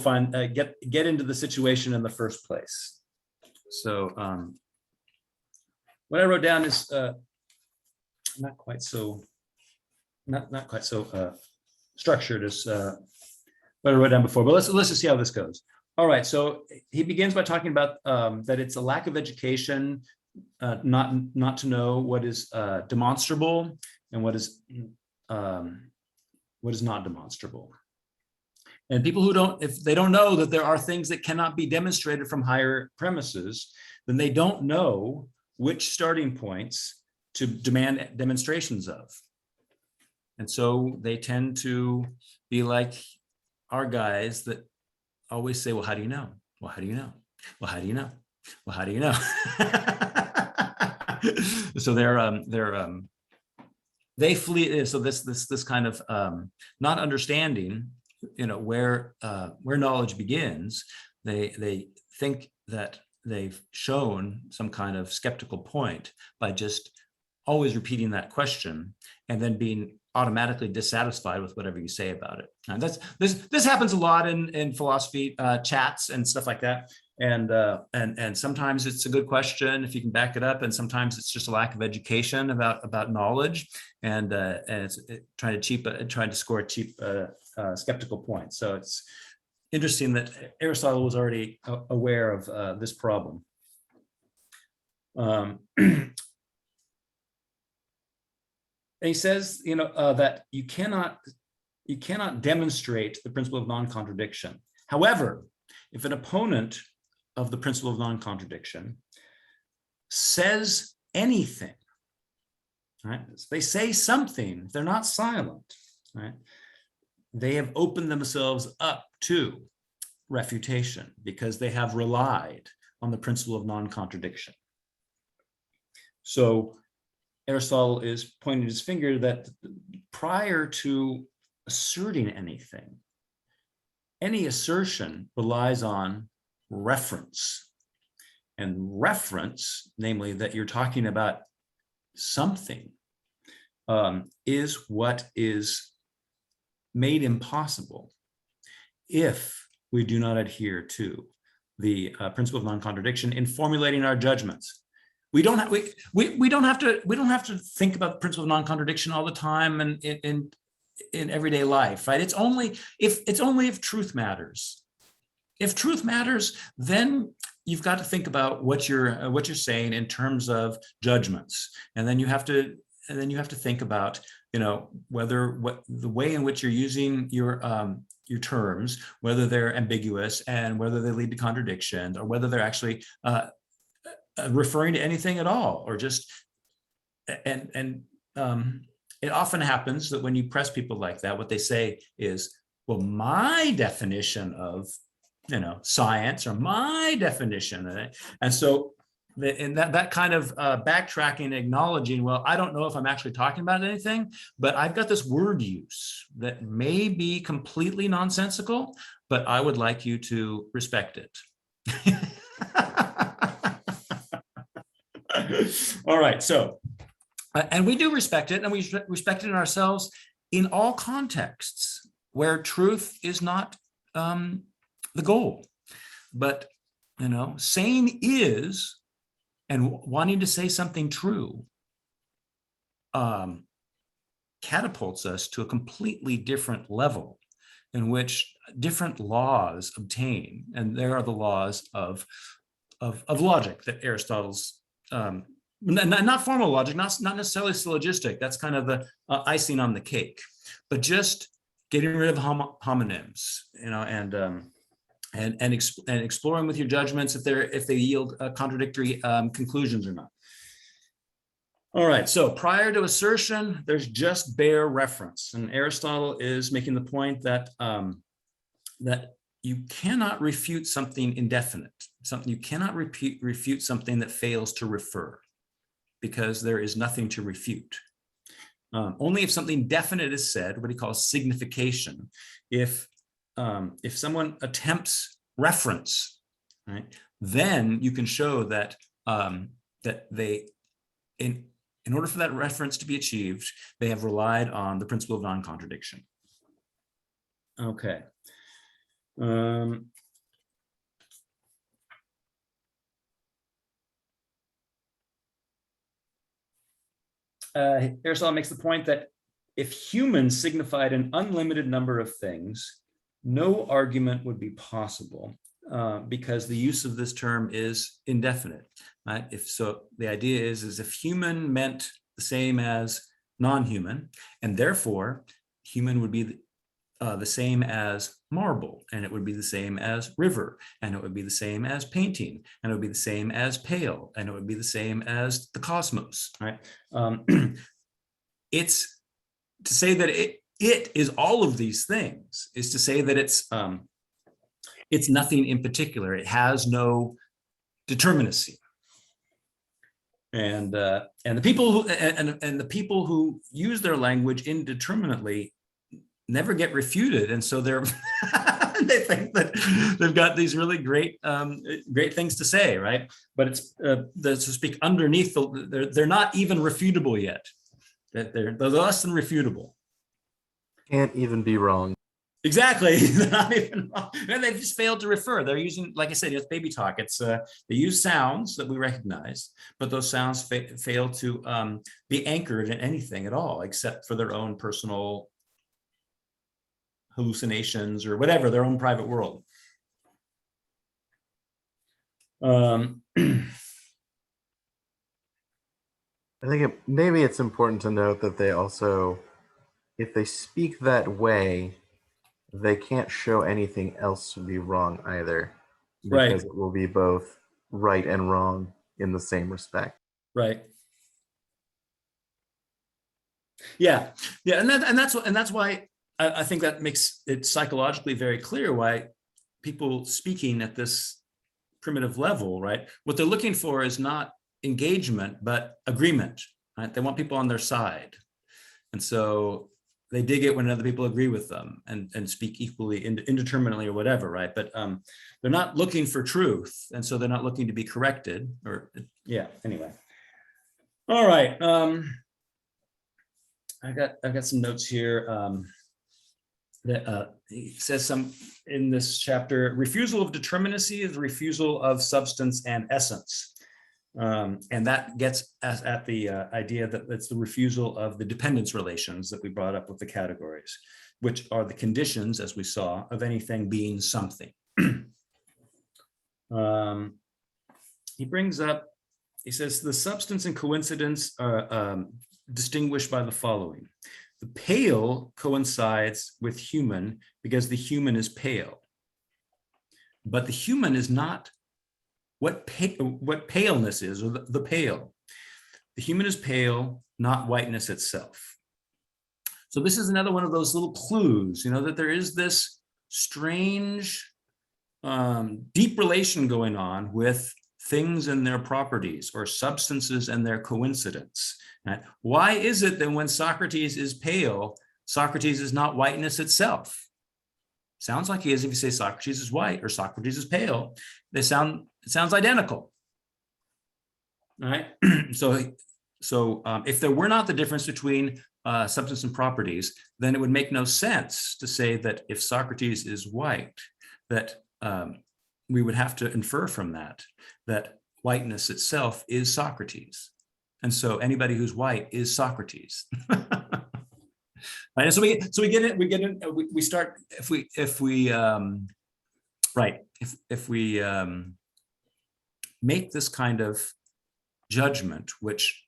get into the situation in the first place. So what I wrote down is not quite so structured as what I wrote down before, but let's just see how this goes. All right, so he begins by talking about that it's a lack of education not to know what is demonstrable and what is not demonstrable. And people who if they don't know that there are things that cannot be demonstrated from higher premises, then they don't know which starting points to demand demonstrations of. And so they tend to be like our guys that always say, well, how do you know? Well, how do you know? Well, how do you know? Well, how do you know? So they flee. So this kind of not understanding, where knowledge begins. They think that they've shown some kind of skeptical point by just always repeating that question and then being automatically dissatisfied with whatever you say about it. And this happens a lot in philosophy chats and stuff like that. And sometimes it's a good question if you can back it up, and sometimes it's just a lack of education about knowledge, and it's trying to score a cheap skeptical point. So it's interesting that Aristotle was already aware of this problem. And he says, that you cannot demonstrate the principle of non-contradiction. However, if an opponent of the principle of non-contradiction says anything, right? They say something, they're not silent, right? They have opened themselves up to refutation because they have relied on the principle of non-contradiction. So Aristotle is pointing his finger that prior to asserting anything, any assertion relies on reference. And reference, namely that you're talking about something, is what is made impossible if we do not adhere to the principle of non-contradiction in formulating our judgments. We don't have to think about the principle of non-contradiction all the time and in everyday life, right? It's only if truth matters. If truth matters, then you've got to think about what you're saying in terms of judgments, and then you have to think about whether the way in which you're using your terms, whether they're ambiguous and whether they lead to contradictions, or whether they're actually referring to anything at all, or just it often happens that when you press people like that, what they say is, well, my definition of science, or my definition, and so in that kind of backtracking, acknowledging, well, I don't know if I'm actually talking about anything, but I've got this word use that may be completely nonsensical, but I would like you to respect it. All right, so, and we do respect it, and we respect it in ourselves in all contexts where truth is not the goal. But, saying is, and wanting to say something true catapults us to a completely different level in which different laws obtain. And there are the laws of logic that Aristotle's not formal logic, not necessarily syllogistic. That's kind of the icing on the cake, but just getting rid of homonyms, and exploring with your judgments if they yield contradictory conclusions or not. All right, so prior to assertion, there's just bare reference, and Aristotle is making the point that that you cannot refute something indefinite. You cannot refute something that fails to refer, because there is nothing to refute. Only if something definite is said, what he calls signification, if someone attempts reference, right, then you can show that that they, in order for that reference to be achieved, they have relied on the principle of non-contradiction. Okay. Aristotle makes the point that if humans signified an unlimited number of things, no argument would be possible, because the use of this term is indefinite. Right? The idea is if human meant the same as non-human, and therefore human would be the same as marble, and it would be the same as river, and it would be the same as painting, and it would be the same as pale, and it would be the same as the cosmos, right? It's to say that it is all of these things, is to say that it's nothing in particular. It has no determinacy. And the people who use their language indeterminately never get refuted, and so they're They think that they've got these really great, great things to say, right? But it's, so to speak, underneath, they're not even refutable yet. They're less than refutable. Can't even be wrong. Exactly. They're not even wrong. And they've just failed to refer. They're using, like I said, it's baby talk. It's they use sounds that we recognize, but those sounds fail to be anchored in anything at all, except for their own personal hallucinations or whatever, their own private world. I think maybe it's important to note that they also, if they speak that way, they can't show anything else to be wrong either, because it will be both right and wrong in the same respect. Right. Yeah, yeah, and that's why I think that makes it psychologically very clear why people speaking at this primitive level, right? What they're looking for is not engagement, but agreement, right? They want people on their side. And so they dig it when other people agree with them and speak equally, indeterminately or whatever, right? But they're not looking for truth. And so they're not looking to be corrected or, yeah, anyway. All right. I've got some notes here. That he says some in this chapter, refusal of determinacy is the refusal of substance and essence. And that gets at the idea that it's the refusal of the dependence relations that we brought up with the categories, which are the conditions, as we saw, of anything being something. He brings up, he says, the substance and coincidence are distinguished by the following. The pale coincides with human because the human is pale. But the human is not what paleness is, or the pale. The human is pale, not whiteness itself. So this is another one of those little clues, you know, that there is this strange, deep relation going on with things and their properties, or substances and their coincidence. Right? Why is it that when Socrates is pale, Socrates is not whiteness itself? Sounds like he is if you say Socrates is white or Socrates is pale. It sounds identical. All right. So if there were not the difference between substance and properties, then it would make no sense to say that if Socrates is white, that we would have to infer from that whiteness itself is Socrates. And so anybody who's white is Socrates. Right. And so we start, if we make this kind of judgment, which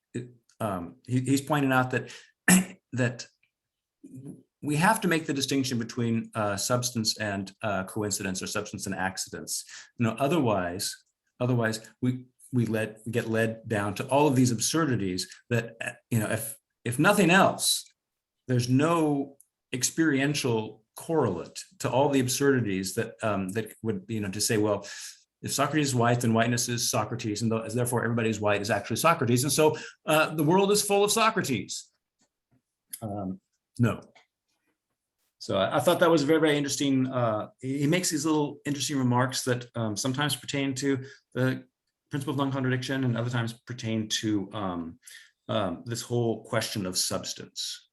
he's pointing out that we have to make the distinction between substance and coincidence, or substance and accidents. You know, otherwise we get led down to all of these absurdities that, you know, if nothing else, there's no experiential correlate to all the absurdities that that would, you know, to say, well, if Socrates is white, then whiteness is Socrates, and therefore everybody who's white is actually Socrates, and so the world is full of Socrates. No. So I thought that was very, very interesting. He makes these little interesting remarks that sometimes pertain to the principle of non-contradiction and other times pertain to this whole question of substance.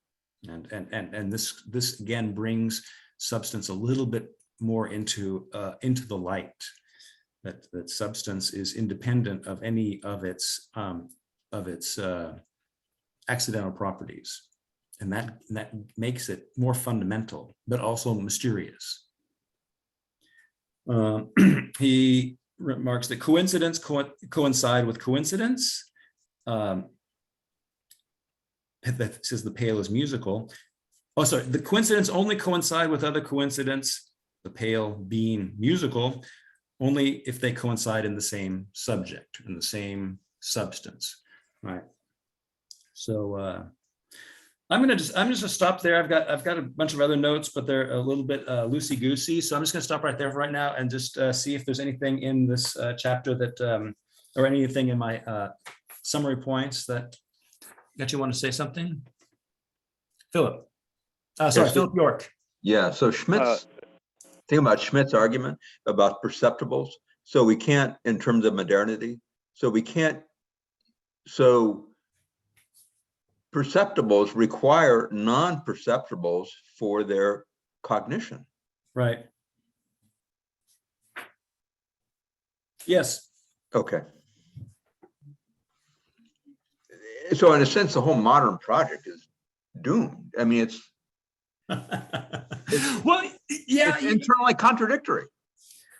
And this again brings substance a little bit more into the light. That substance is independent of any of its accidental properties, and that makes it more fundamental, but also mysterious. He remarks that coincidence coincide with coincidence. That says the pale is musical. Oh, sorry, the coincidence only coincide with other coincidence, the pale being musical, only if they coincide in the same subject, in the same substance, right? So I'm just gonna stop there. I've got a bunch of other notes, but they're a little bit loosey-goosey. So I'm just gonna stop right there for right now and just see if there's anything in this chapter that, or anything in my summary points that you want to say something? Philip. Sorry, Philip York. Yeah, so Schmidt's think about Schmidt's argument about perceptibles. So we can't, in terms of modernity, so we can't, so perceptibles require non-perceptibles for their cognition. Right. Yes. Okay. So in a sense, the whole modern project is doomed. I mean, it's well, yeah, it's internally contradictory.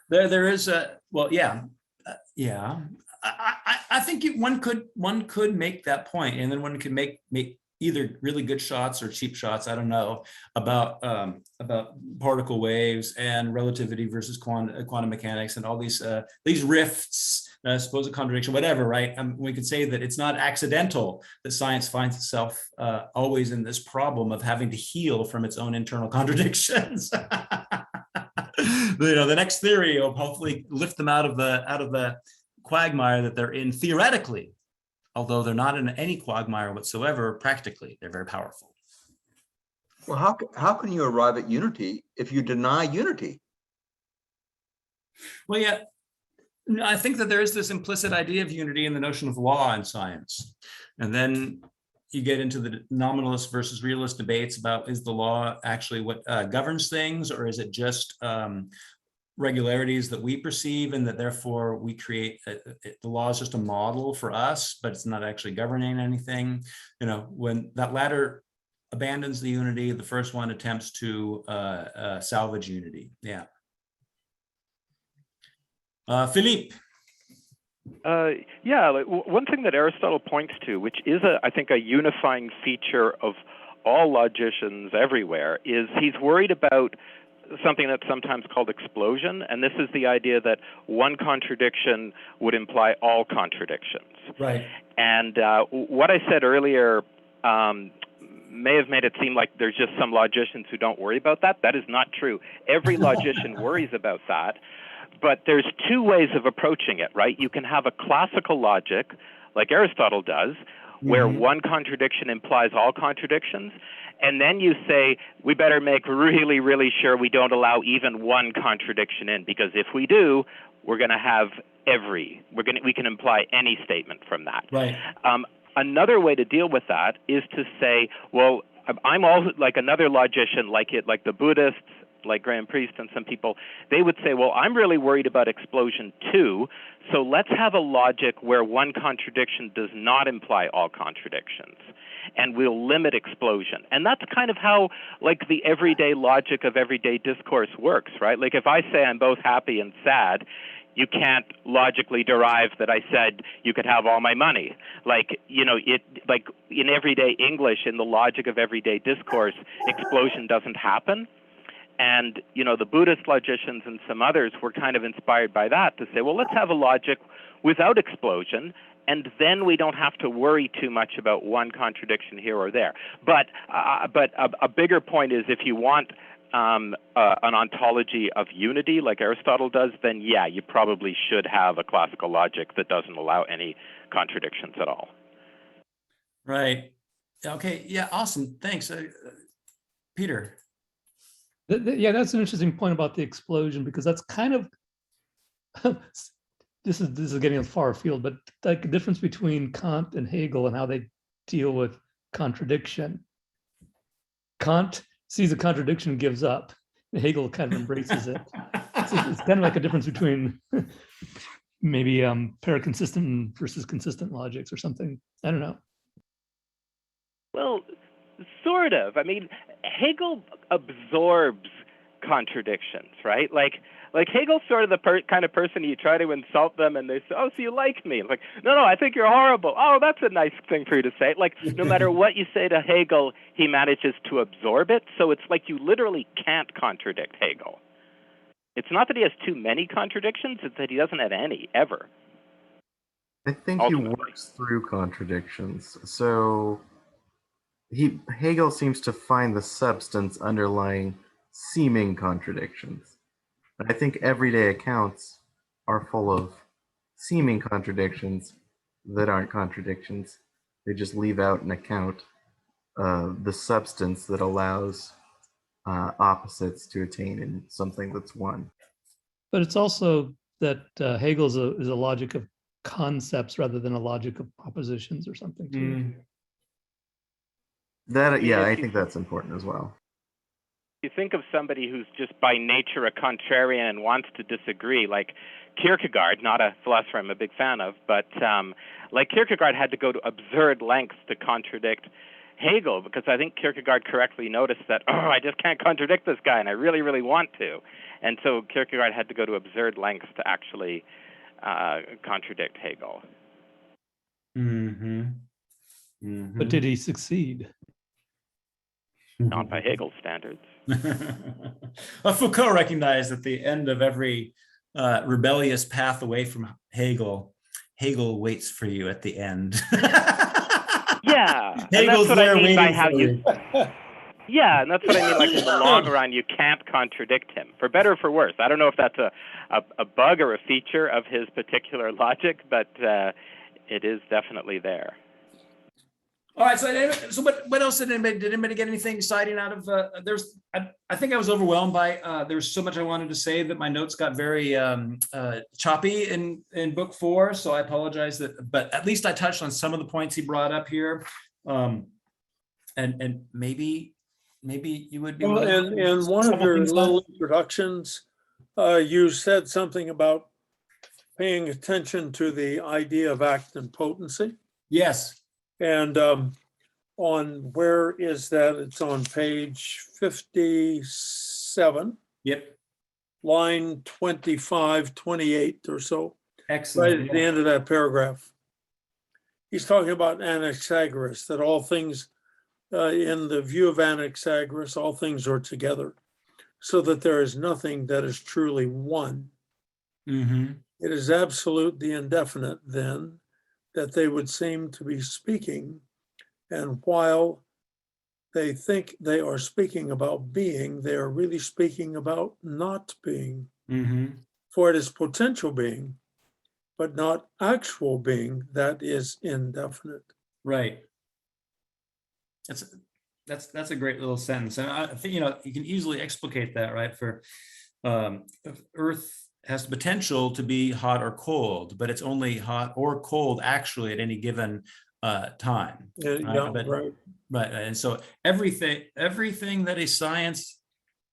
There is a, well, yeah, yeah. I think one could make that point, and then one could make either really good shots or cheap shots, I don't know, about particle waves and relativity versus quantum mechanics and all these rifts, supposed contradiction, whatever, right? We could say that it's not accidental that science finds itself always in this problem of having to heal from its own internal contradictions. The next theory will hopefully lift them out of the quagmire that they're in theoretically, although they're not in any quagmire whatsoever. Practically, they're very powerful. Well, how can you arrive at unity if you deny unity? Well, yeah, I think that there is this implicit idea of unity in the notion of law in science, and then you get into the nominalist versus realist debates about, is the law actually what governs things, or is it just regularities that we perceive, and that therefore we create the law is just a model for us, but it's not actually governing anything. When that latter abandons the unity, the first one attempts to salvage unity. Yeah. Philippe. Yeah, one thing that Aristotle points to, which is, I think, a unifying feature of all logicians everywhere, is he's worried about something that's sometimes called explosion, and this is the idea that one contradiction would imply all contradictions. Right. And what I said earlier may have made it seem like there's just some logicians who don't worry about that. That is not true. Every logician worries about that. But there's two ways of approaching it, right? You can have a classical logic, like Aristotle does, where one contradiction implies all contradictions, and then you say, we better make really, really sure we don't allow even one contradiction in, because if we do, we're going to have we can imply any statement from that. Right. Another way to deal with that is to say, well, I'm all like another logician, like the Buddhists, like Graham Priest and some people, they would say, well, I'm really worried about explosion too, so let's have a logic where one contradiction does not imply all contradictions, and we'll limit explosion. And that's kind of how, like, the everyday logic of everyday discourse works, right? Like, if I say I'm both happy and sad, you can't logically derive that I said you could have all my money. Like, like in everyday English, in the logic of everyday discourse, explosion doesn't happen. And, the Buddhist logicians and some others were kind of inspired by that to say, well, let's have a logic without explosion, and then we don't have to worry too much about one contradiction here or there. But a bigger point is, if you want an ontology of unity like Aristotle does, then yeah, you probably should have a classical logic that doesn't allow any contradictions at all. Right. Okay. Yeah. Awesome. Thanks, Peter. Yeah, that's an interesting point about the explosion, because that's kind of this is getting far afield, but like the difference between Kant and Hegel and how they deal with contradiction. Kant sees a contradiction and gives up. Hegel kind of embraces it. It's kind of like a difference between maybe paraconsistent versus consistent logics or something. I don't know. Well, sort of. I mean, Hegel absorbs contradictions, right? Like Hegel's sort of the kind of person you try to insult them and they say, oh, so you like me? Like, no, I think you're horrible. Oh, that's a nice thing for you to say. Like, no matter what you say to Hegel, he manages to absorb it. So it's like you literally can't contradict Hegel. It's not that he has too many contradictions, it's that he doesn't have any, ever. I think ultimately. He works through contradictions. So Hegel seems to find the substance underlying seeming contradictions. I think everyday accounts are full of seeming contradictions that aren't contradictions. They just leave out an account of the substance that allows opposites to attain in something that's one. But it's also that Hegel is a logic of concepts rather than a logic of propositions or something too. That, yeah, I if you- think that's important as well. You think of somebody who's just by nature a contrarian and wants to disagree, like Kierkegaard, not a philosopher I'm a big fan of, but like Kierkegaard had to go to absurd lengths to contradict Hegel, because I think Kierkegaard correctly noticed that, I just can't contradict this guy, and I really, really want to. And so Kierkegaard had to go to absurd lengths to actually contradict Hegel. But did he succeed? Not by Hegel's standards. Well, Foucault recognized at the end of every rebellious path away from Hegel, Hegel waits for you at the end. Yeah, Hegel's and that's what there I mean by waiting how for you. Yeah, and that's what I mean. Like in the long run, you can't contradict him, for better or for worse. I don't know if that's a bug or a feature of his particular logic, but it is definitely there. All right. So what else did anybody get anything exciting out of? I think I was overwhelmed by. There was so much I wanted to say that my notes got very choppy in book 4. So I apologize but at least I touched on some of the points he brought up here, and maybe you would be. Well, in one of your little introductions, you said something about paying attention to the idea of act and potency. Yes. And on where is that? It's on page 57. Yep. Line 25, 28 or so. Excellent. Right at the end of that paragraph. He's talking about Anaxagoras, that all things, in the view of Anaxagoras, all things are together, so that there is nothing that is truly one. Mm-hmm. It is absolute, the indefinite, then, that they would seem to be speaking, and while they think they are speaking about being, they are really speaking about not being. Mm-hmm. For it is potential being, but not actual being that is indefinite. Right. That's a great little sentence, and I think you can easily explicate that, right? For Earth has the potential to be hot or cold, but it's only hot or cold actually at any given time. Yeah, right. Right. And so everything that a science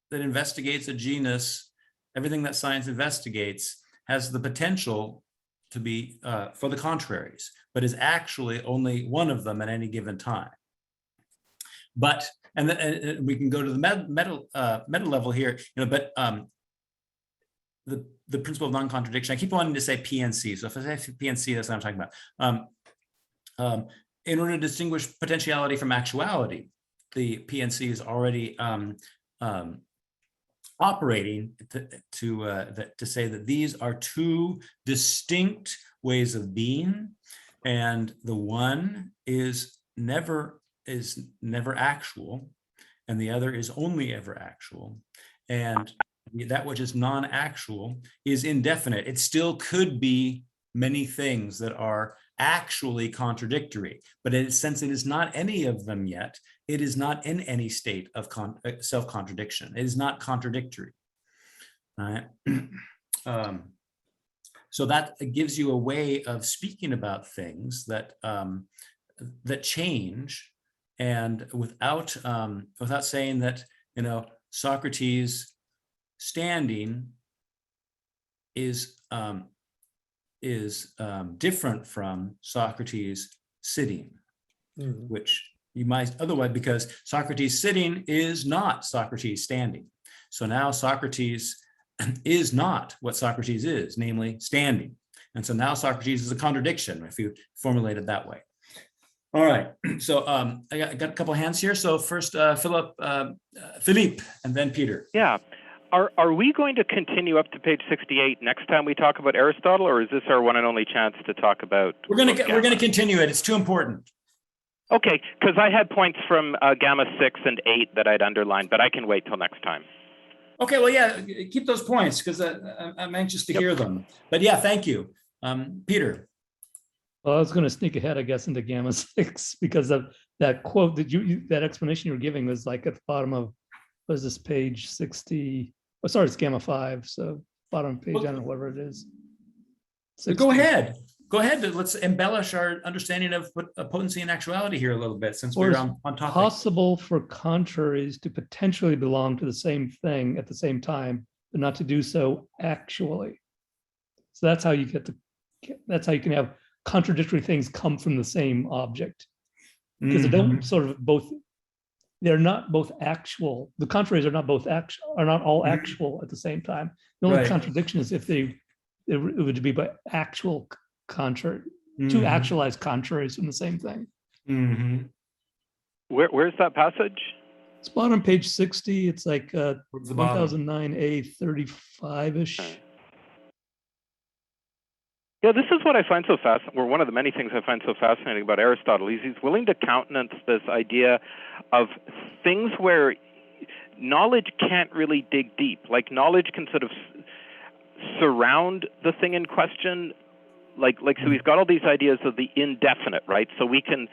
that investigates a genus, everything that science investigates has the potential to be for the contraries, but is actually only one of them at any given time. But and we can go to the meta level here, but the principle of non-contradiction. I keep wanting to say PNC. So if I say PNC, that's what I'm talking about. In order to distinguish potentiality from actuality, the PNC is already operating to say that these are two distinct ways of being, and the one is never actual, and the other is only ever actual, and that which is non-actual is indefinite. It still could be many things that are actually contradictory, but since it is not any of them yet, it is not in any state of self-contradiction. It is not contradictory. So that gives you a way of speaking about things that change, and without saying that Socrates standing is different from Socrates sitting, which you might otherwise, because Socrates sitting is not Socrates standing. So now Socrates is not what Socrates is, namely standing. And so now Socrates is a contradiction, if you formulate it that way. All right, so I got a couple hands here. So first, Philippe, and then Peter. Yeah. Are we going to continue up to page 68 next time we talk about Aristotle, or is this our one and only chance to talk about? We're going to continue it. It's too important. Okay, because I had points from Gamma 6 and 8 that I'd underlined, but I can wait till next time. Okay, well, yeah, keep those points because I'm anxious to hear them. But yeah, thank you, Peter. Well, I was going to sneak ahead, I guess, into Gamma 6 because of that quote that that explanation you were giving was like at the bottom of what is this, page 60? Oh, sorry, it's gamma 5. So bottom page, I don't know, whatever it is. So go ahead. Go ahead. Let's embellish our understanding of potency and actuality here a little bit, since we're on topic. Possible for contraries to potentially belong to the same thing at the same time, but not to do so actually. So that's how you get the, that's how you can have contradictory things come from the same object. Because they don't sort of both, they're not both actual. The contraries are not both actual, are not all actual at the same time. The only contradiction is if it would be by actual contrary, two actualized contraries from the same thing. Where's that passage? It's bottom page 60. It's like 1009A 35-ish. Okay. Yeah, this is what I find so fascinating, or one of the many things I find so fascinating about Aristotle. He's willing to countenance this idea of things where knowledge can't really dig deep. Like knowledge can sort of surround the thing in question. Like so he's got all these ideas of the indefinite, right? So we can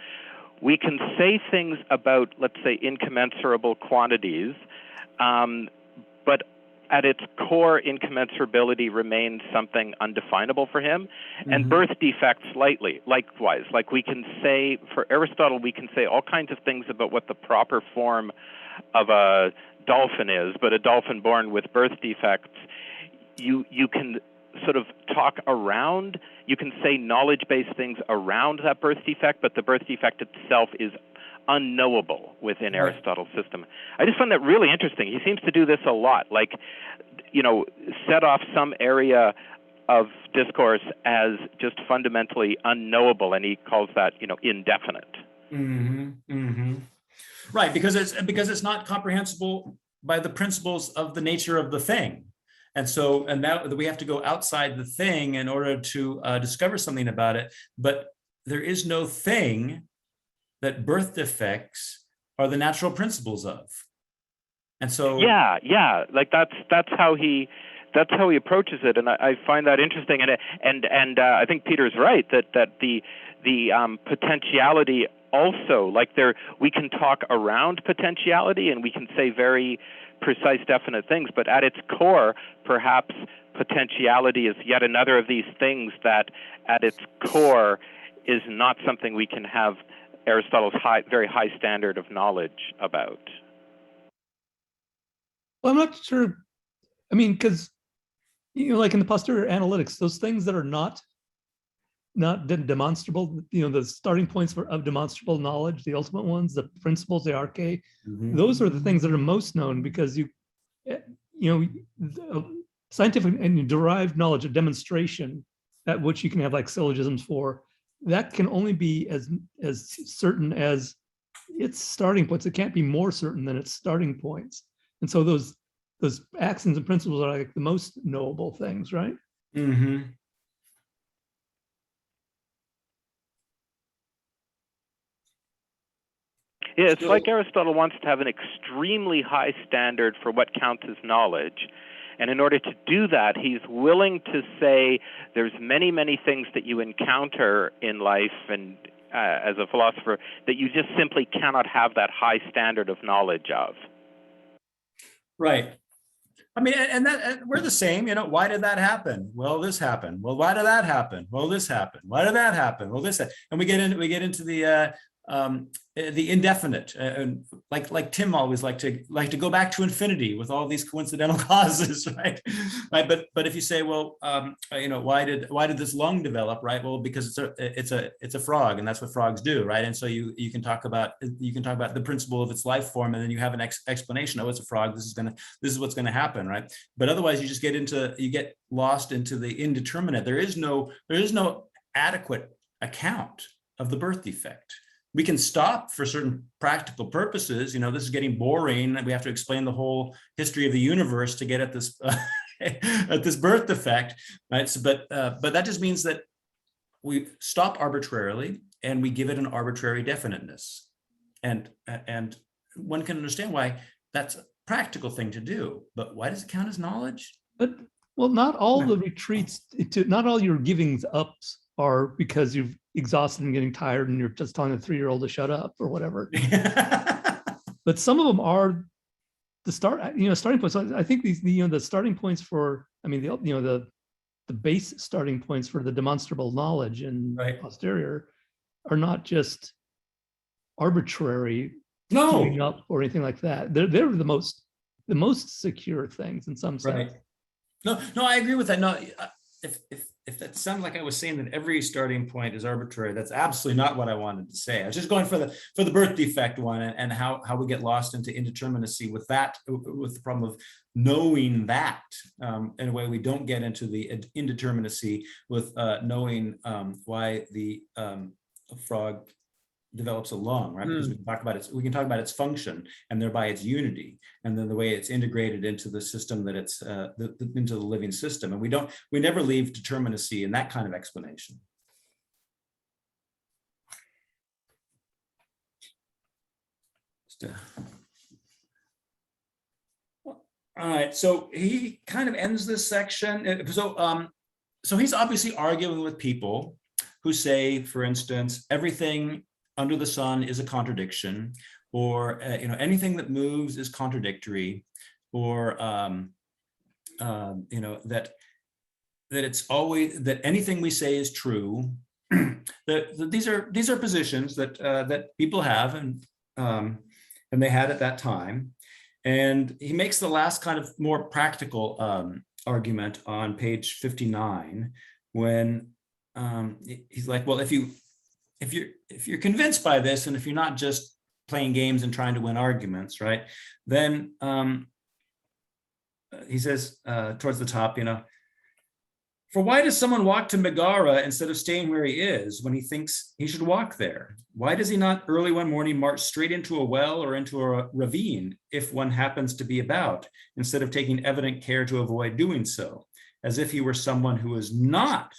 say things about, let's say, incommensurable quantities, but at its core, incommensurability remains something undefinable for him, and birth defects likewise. Like we can say, for Aristotle, we can say all kinds of things about what the proper form of a dolphin is, but a dolphin born with birth defects, you can sort of talk around, you can say knowledge-based things around that birth defect, but the birth defect itself is unknowable within Aristotle's system. I just find that really interesting. He seems to do this a lot, like, set off some area of discourse as just fundamentally unknowable, and he calls that, indefinite. Right, because it's not comprehensible by the principles of the nature of the thing. And so, and now we have to go outside the thing in order to discover something about it. But there is no thing that birth defects are the natural principles of. And so yeah, like that's how he approaches it, and I find that interesting. And I think Peter's right that the potentiality also, like we can talk around potentiality and we can say very precise, definite things, but at its core, perhaps potentiality is yet another of these things that at its core is not something we can have Aristotle's very high standard of knowledge about. Well, I'm not sure. I mean, because, like in the posterior analytics, those things that are not demonstrable, the starting points of demonstrable knowledge, the ultimate ones, the principles, the arche, those are the things that are most known, because scientific and derived knowledge, a demonstration at which you can have like syllogisms for, that can only be as certain as its starting points. It can't be more certain than its starting points. And so those axioms and principles are like the most knowable things, right? Yeah, it's like Aristotle wants to have an extremely high standard for what counts as knowledge. And in order to do that, he's willing to say there's many, many things that you encounter in life and as a philosopher that you just simply cannot have that high standard of knowledge of. Right. I mean, and we're the same, why did that happen? Well, this happened. Well, why did that happen? Well, this happened. Why did that happen? Well, this happened. And we get into the indefinite, like Tim always like to go back to infinity with all these coincidental causes, right? But if you say, well, why did this lung develop, right? Well, because it's a frog, and that's what frogs do, right? And so you can talk about the principle of its life form, and then you have an explanation. Oh, it's a frog. This is what's gonna happen, right? But otherwise, you get lost into the indeterminate. There is no adequate account of the birth defect. We can stop for certain practical purposes. This is getting boring. We have to explain the whole history of the universe to get at this at this birth defect, right? So, but that just means that we stop arbitrarily and we give it an arbitrary definiteness, and one can understand why that's a practical thing to do. But why does it count as knowledge? But not all the retreats, not all your givings ups are because you've exhausted and getting tired and you're just telling a 3-year-old to shut up or whatever. But some of them are starting points. I think the starting points for, I mean, the base starting points for the demonstrable knowledge and posterior are not just arbitrary queuing up or anything like that. They're the most secure things in some sense. No, I agree with that. No, if that sounded like I was saying that every starting point is arbitrary, that's absolutely not what I wanted to say. I was just going for the birth defect one, and how we get lost into indeterminacy with that, with the problem of knowing that. In a way, we don't get into the indeterminacy with knowing why the frog develops a lung, right? Because we can talk about its function and thereby its unity, and then the way it's integrated into the system that it's into the living system. And we never leave determinacy in that kind of explanation. All right, so he kind of ends this section. So he's obviously arguing with people who say, for instance, everything under the sun is a contradiction, or anything that moves is contradictory, or that it's always that anything we say is true. These are positions that people have, and they had at that time. And he makes the last kind of more practical argument on page 59 when he's like, well, if you're convinced by this, and if you're not just playing games and trying to win arguments, right, then he says towards the top, for why does someone walk to Megara instead of staying where he is when he thinks he should walk there? Why does he not early one morning march straight into a well or into a ravine if one happens to be about, instead of taking evident care to avoid doing so, as if he were someone who is not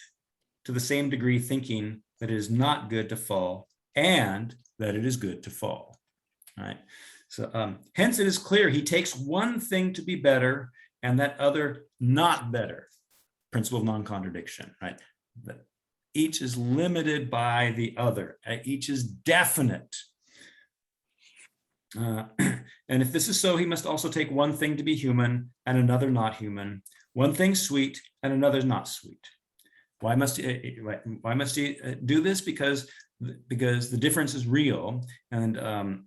to the same degree thinking that it is not good to fall and that it is good to fall. All right. So hence it is clear he takes one thing to be better and that other not better. Principle of non-contradiction, right? That each is limited by the other. Each is definite. And if this is so, he must also take one thing to be human and another not human. One thing sweet and another not sweet. Why must he do this? Because the difference is real, and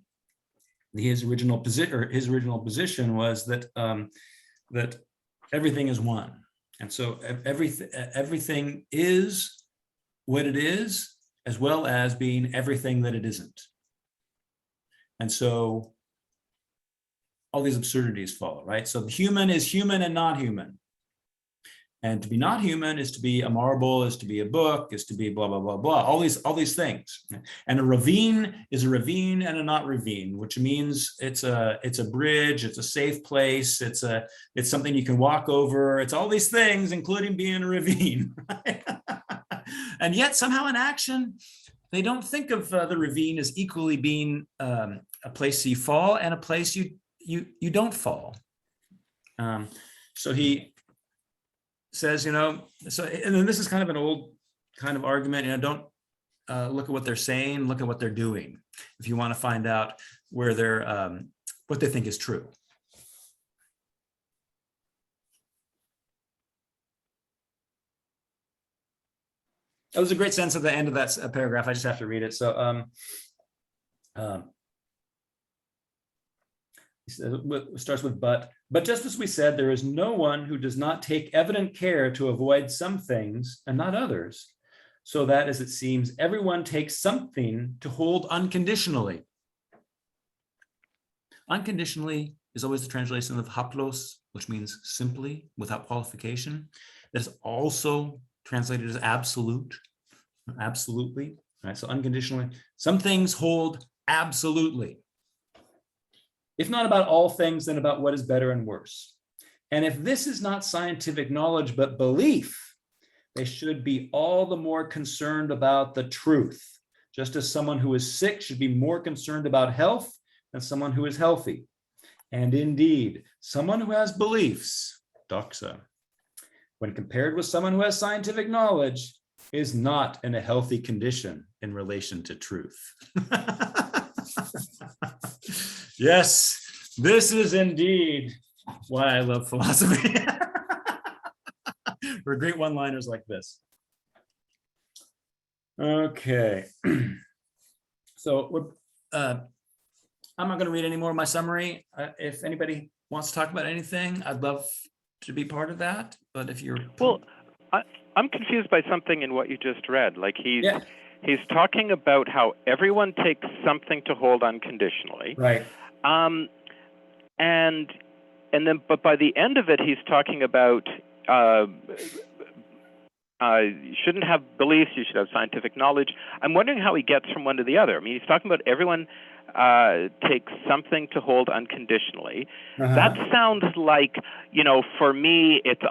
his original position was that that everything is one, and so everything is what it is, as well as being everything that it isn't. And so all these absurdities follow, right? So the human is human and not human. And to be not human is to be a marble, is to be a book, is to be blah, blah, blah, blah, all these things. And a ravine is a ravine and a not ravine, which means it's a bridge, it's a safe place, it's something you can walk over, it's all these things, including being a ravine. And yet somehow in action, they don't think of the ravine as equally being a place you fall and a place you don't fall. So he says, so, and then this is kind of an old kind of argument, don't look at what they're saying, look at what they're doing, if you want to find out where they're, what they think is true. That was a great sense at the end of that paragraph. I just have to read it. So, it starts with but just as we said, there is no one who does not take evident care to avoid some things and not others, so that, as it seems, everyone takes something to hold unconditionally. Unconditionally is always the translation of haplos, which means simply, without qualification. That is also translated as absolute, absolutely. Right? So unconditionally, some things hold absolutely. If not about all things, then about what is better and worse. And if this is not scientific knowledge, but belief, they should be all the more concerned about the truth, just as someone who is sick should be more concerned about health than someone who is healthy. And indeed, someone who has beliefs, doxa, when compared with someone who has scientific knowledge, is not in a healthy condition in relation to truth. Yes, This is indeed why I love philosophy. For great one-liners like this. Okay. So I'm not going to read any more of my summary. If anybody wants to talk about anything, I'd love to be part of that. But if you're I'm confused by something in what you just read. Like he's talking about how everyone takes something to hold unconditionally, right? And then, but by the end of it, he's talking about you shouldn't have beliefs, you should have scientific knowledge. I'm wondering how he gets from one to the other. I mean, he's talking about everyone takes something to hold unconditionally. That sounds like, for me, it's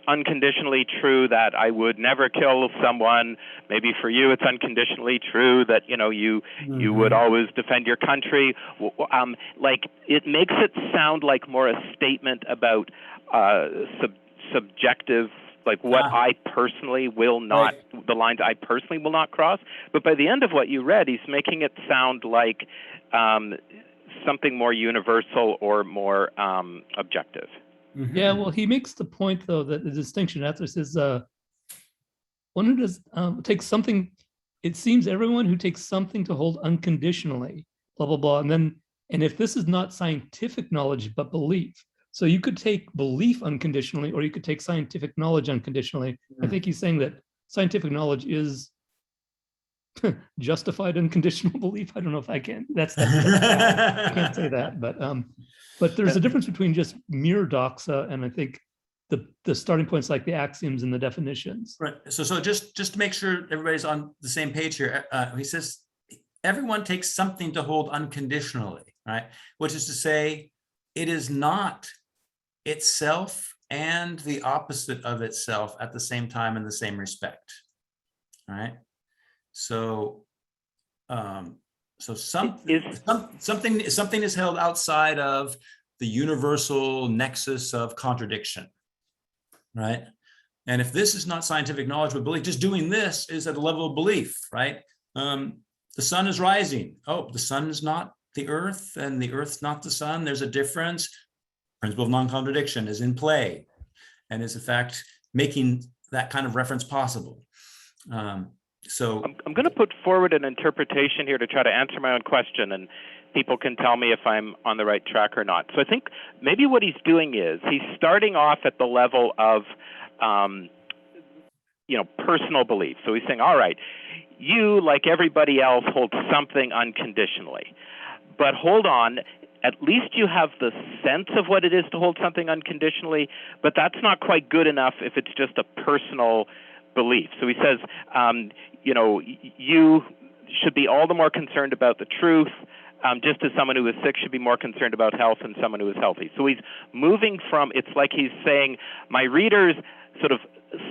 unconditionally true that I would never kill someone. Maybe for you, it's unconditionally true that, you would always defend your country. Like, it makes it sound like more a statement about subjective, like what I personally will not, the lines I personally will not cross. But by the end of what you read, he's making it sound like something more universal or more objective. Yeah, well, he makes the point, though, that the distinction after says, one who does take something, it seems everyone who takes something to hold unconditionally, blah, blah, blah. And if this is not scientific knowledge, but belief, so you could take belief unconditionally, or you could take scientific knowledge unconditionally. I think he's saying that scientific knowledge is justified unconditional belief. I don't know if I can. That's I can't say that, but there's a difference between just mere doxa and I think the starting points like the axioms and the definitions. Right. So just to make sure everybody's on the same page here, he says everyone takes something to hold unconditionally, right? Which is to say, it is not itself and the opposite of itself at the same time in the same respect. All right. So something is held outside of the universal nexus of contradiction, right? And if this is not scientific knowledge but belief, just doing this is at a level of belief, right? The sun is rising. Oh, the sun is not the earth and the earth's not the sun. There's a difference. Principle of non-contradiction is in play and is in fact making that kind of reference possible. So I'm going to put forward an interpretation here to try to answer my own question, and people can tell me if I'm on the right track or not. So I think maybe what he's doing is he's starting off at the level of personal belief. So he's saying, all right, you, like everybody else, hold something unconditionally. But hold on, at least you have the sense of what it is to hold something unconditionally, but that's not quite good enough if it's just a personal belief. So he says, you should be all the more concerned about the truth, just as someone who is sick should be more concerned about health than someone who is healthy. So he's moving from, it's like he's saying, my readers sort of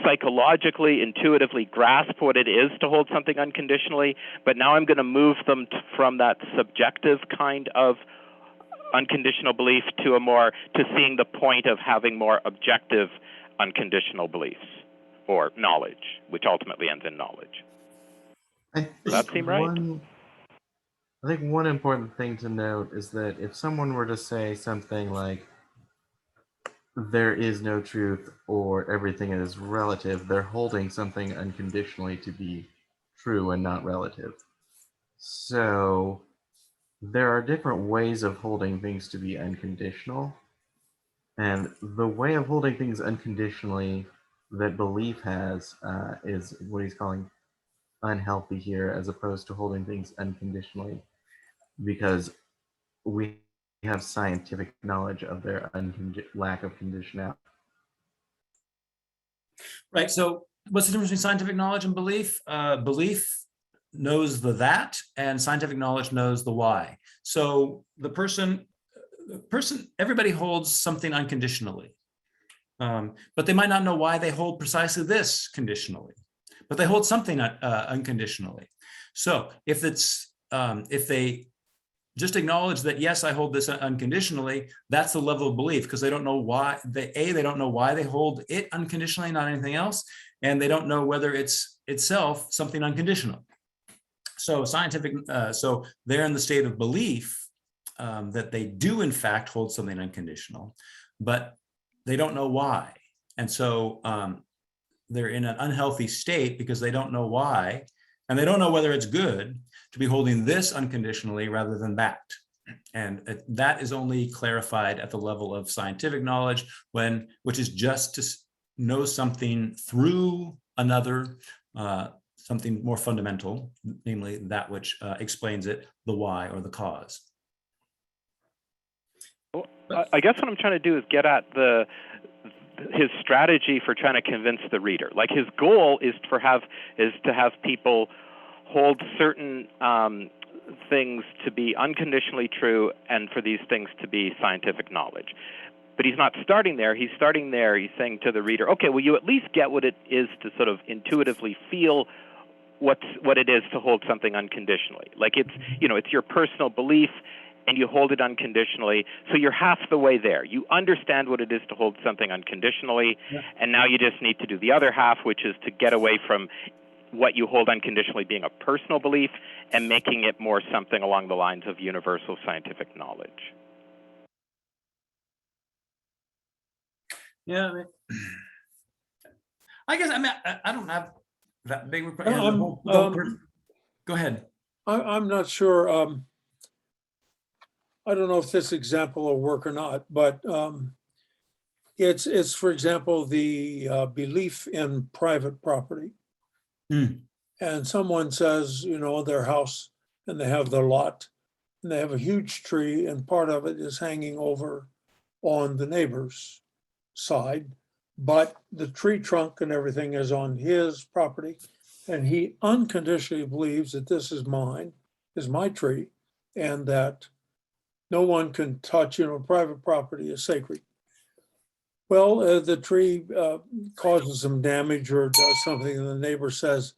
psychologically, intuitively grasp what it is to hold something unconditionally, but now I'm going to move them from that subjective kind of unconditional belief to seeing the point of having more objective unconditional beliefs or knowledge, which ultimately ends in knowledge. Does that seem right? I think one important thing to note is that if someone were to say something like, there is no truth or everything is relative, they're holding something unconditionally to be true and not relative. So there are different ways of holding things to be unconditional. And the way of holding things unconditionally that belief has is what he's calling unhealthy here, as opposed to holding things unconditionally, because we have scientific knowledge of their lack of conditionality. Right. So what's the difference between scientific knowledge and belief? Belief knows the that, and scientific knowledge knows the why. So the person, everybody holds something unconditionally, but they might not know why they hold precisely this conditionally, but they hold something unconditionally. So if they just acknowledge that, yes, I hold this unconditionally, that's the level of belief, because they don't know why they don't know why they hold it unconditionally, not anything else, and they don't know whether it's itself something unconditional. So so they're in the state of belief, that they do in fact hold something unconditional, but they don't know why. And so they're in an unhealthy state because they don't know why, and they don't know whether it's good to be holding this unconditionally rather than that. And that is only clarified at the level of scientific knowledge, which is just to know something through another, something more fundamental, namely that which explains it, the why or the cause. Well, I guess what I'm trying to do is get at his strategy for trying to convince the reader. Like, his goal is to have people hold certain things to be unconditionally true and for these things to be scientific knowledge. But he's not starting there. He's starting there. He's saying to the reader, okay, well, you at least get what it is to sort of intuitively feel what it is to hold something unconditionally. Like, it's your personal belief, and you hold it unconditionally. So you're half the way there. You understand what it is to hold something unconditionally, and now you just need to do the other half, which is to get away from what you hold unconditionally being a personal belief and making it more something along the lines of universal scientific knowledge. Yeah, I guess I don't have that big. Go ahead. I'm not sure. I don't know if this example will work or not, but it's for example the belief in private property. And someone says, their house, and they have their lot, and they have a huge tree, and part of it is hanging over on the neighbor's side, but the tree trunk and everything is on his property, and he unconditionally believes that this is my tree, and that no one can touch, private property is sacred. Well, the tree causes some damage or does something, and the neighbor says,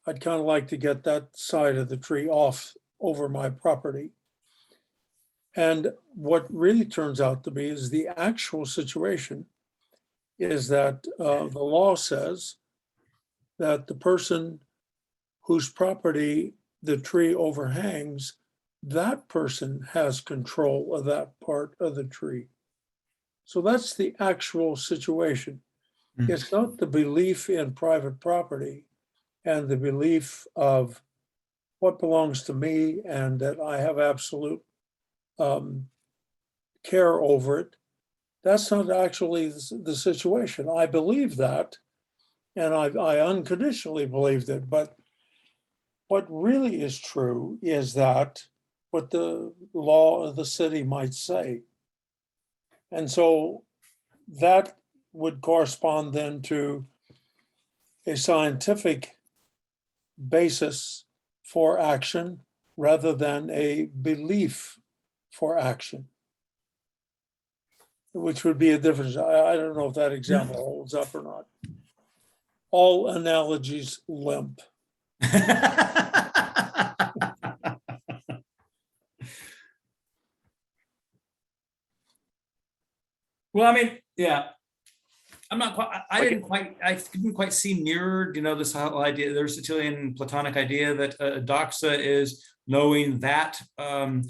I'd kind of like to get that side of the tree off over my property. And what really turns out to be is the actual situation is that the law says that the person whose property the tree overhangs, that person has control of that part of the tree. So that's the actual situation. It's not the belief in private property and the belief of what belongs to me and that I have absolute care over it. That's not actually the situation. I believe that, and I unconditionally believed it, but what really is true is that what the law of the city might say. And so that would correspond then to a scientific basis for action rather than a belief for action, which would be a difference. I don't know if that example holds up or not. All analogies limp. Well, yeah. I'm not quite, I didn't quite see mirrored, this whole idea, the Aristotelian Platonic idea that doxa is knowing that the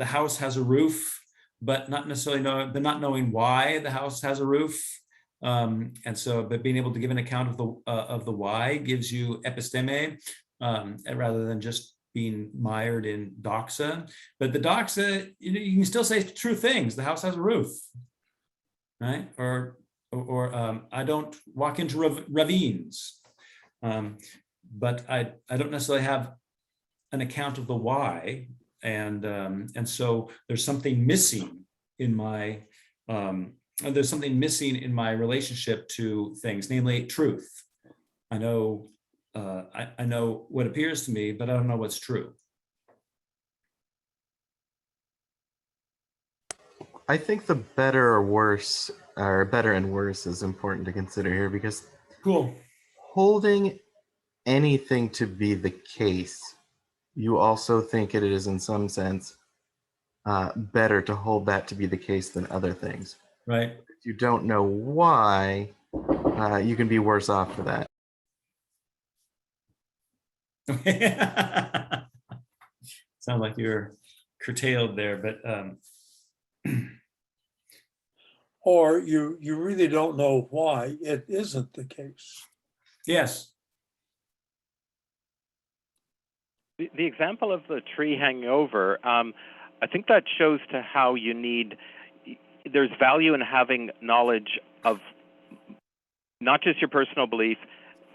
house has a roof, but not necessarily not knowing why the house has a roof. But being able to give an account of the why gives you episteme, rather than just being mired in doxa. But the doxa, you can still say true things. The house has a roof, right? Or I don't walk into ravines, but I don't necessarily have an account of the why, and so there's something missing in my relationship to things, namely truth. I know I know what appears to me, but I don't know what's true. I think the better or worse, or better and worse, is important to consider here, because holding anything to be the case, you also think it is in some sense better to hold that to be the case than other things. Right. If you don't know why, you can be worse off for that. Sound like you're curtailed there, but Or you really don't know why it isn't the case. yes. The example of the tree hanging over, I think that shows to how you need, there's value in having knowledge of not just your personal belief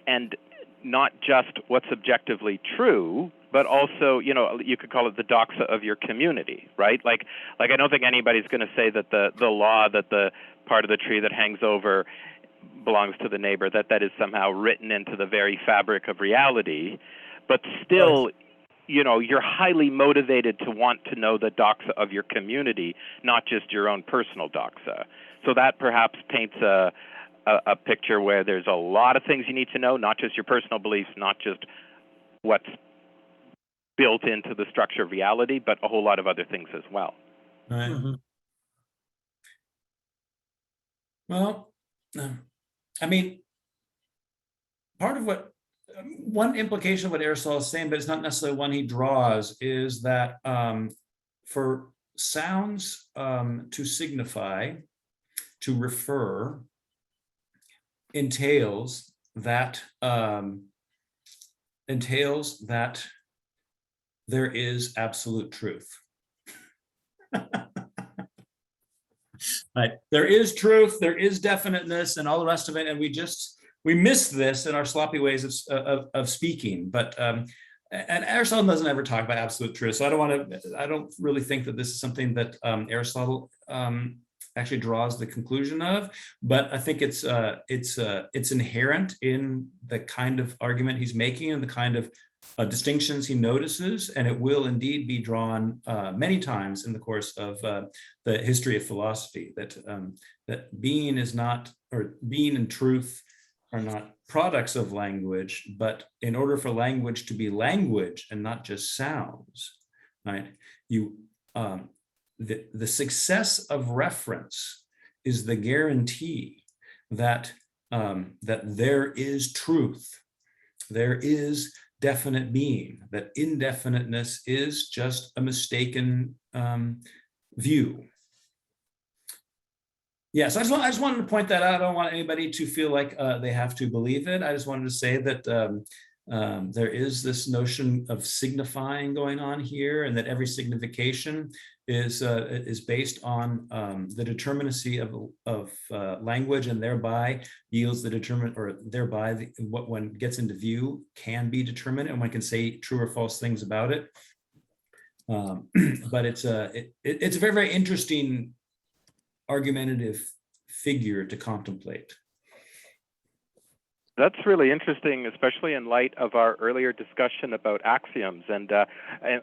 and not just what's objectively true, but also, you know, you could call it the doxa of your community, right? Like I don't think anybody's going to say that the law that the part of the tree that hangs over belongs to the neighbor, that is somehow written into the very fabric of reality. But still, right, you know, you're highly motivated to want to know the doxa of your community, not just your own personal doxa. So that perhaps paints a picture where there's a lot of things you need to know, not just your personal beliefs, not just what's built into the structure of reality, but a whole lot of other things as well. Right. Mm-hmm. Well, I mean, part of one implication of what Aristotle is saying, but it's not necessarily one he draws, is that for sounds to signify, to refer, entails that there is absolute truth. Right. There is truth, there is definiteness, and all the rest of it, and we miss this in our sloppy ways of speaking. But and Aristotle doesn't ever talk about absolute truth, so I don't really think that this is something that Aristotle actually draws the conclusion of. But I think it's inherent in the kind of argument he's making and the kind of distinctions he notices, and it will indeed be drawn many times in the course of the history of philosophy, that being is not, or being and truth are not products of language, but in order for language to be language and not just sounds, right? The success of reference is the guarantee that there is truth, there is definite being, that indefiniteness is just a mistaken view. Yes, I just wanted to point that out. I don't want anybody to feel like they have to believe it. I just wanted to say that there is this notion of signifying going on here, and that every signification is based on the determinacy of language, and thereby yields what one gets into view can be determined, and one can say true or false things about it. But it's a very, very interesting argumentative figure to contemplate. That's really interesting, especially in light of our earlier discussion about axioms. And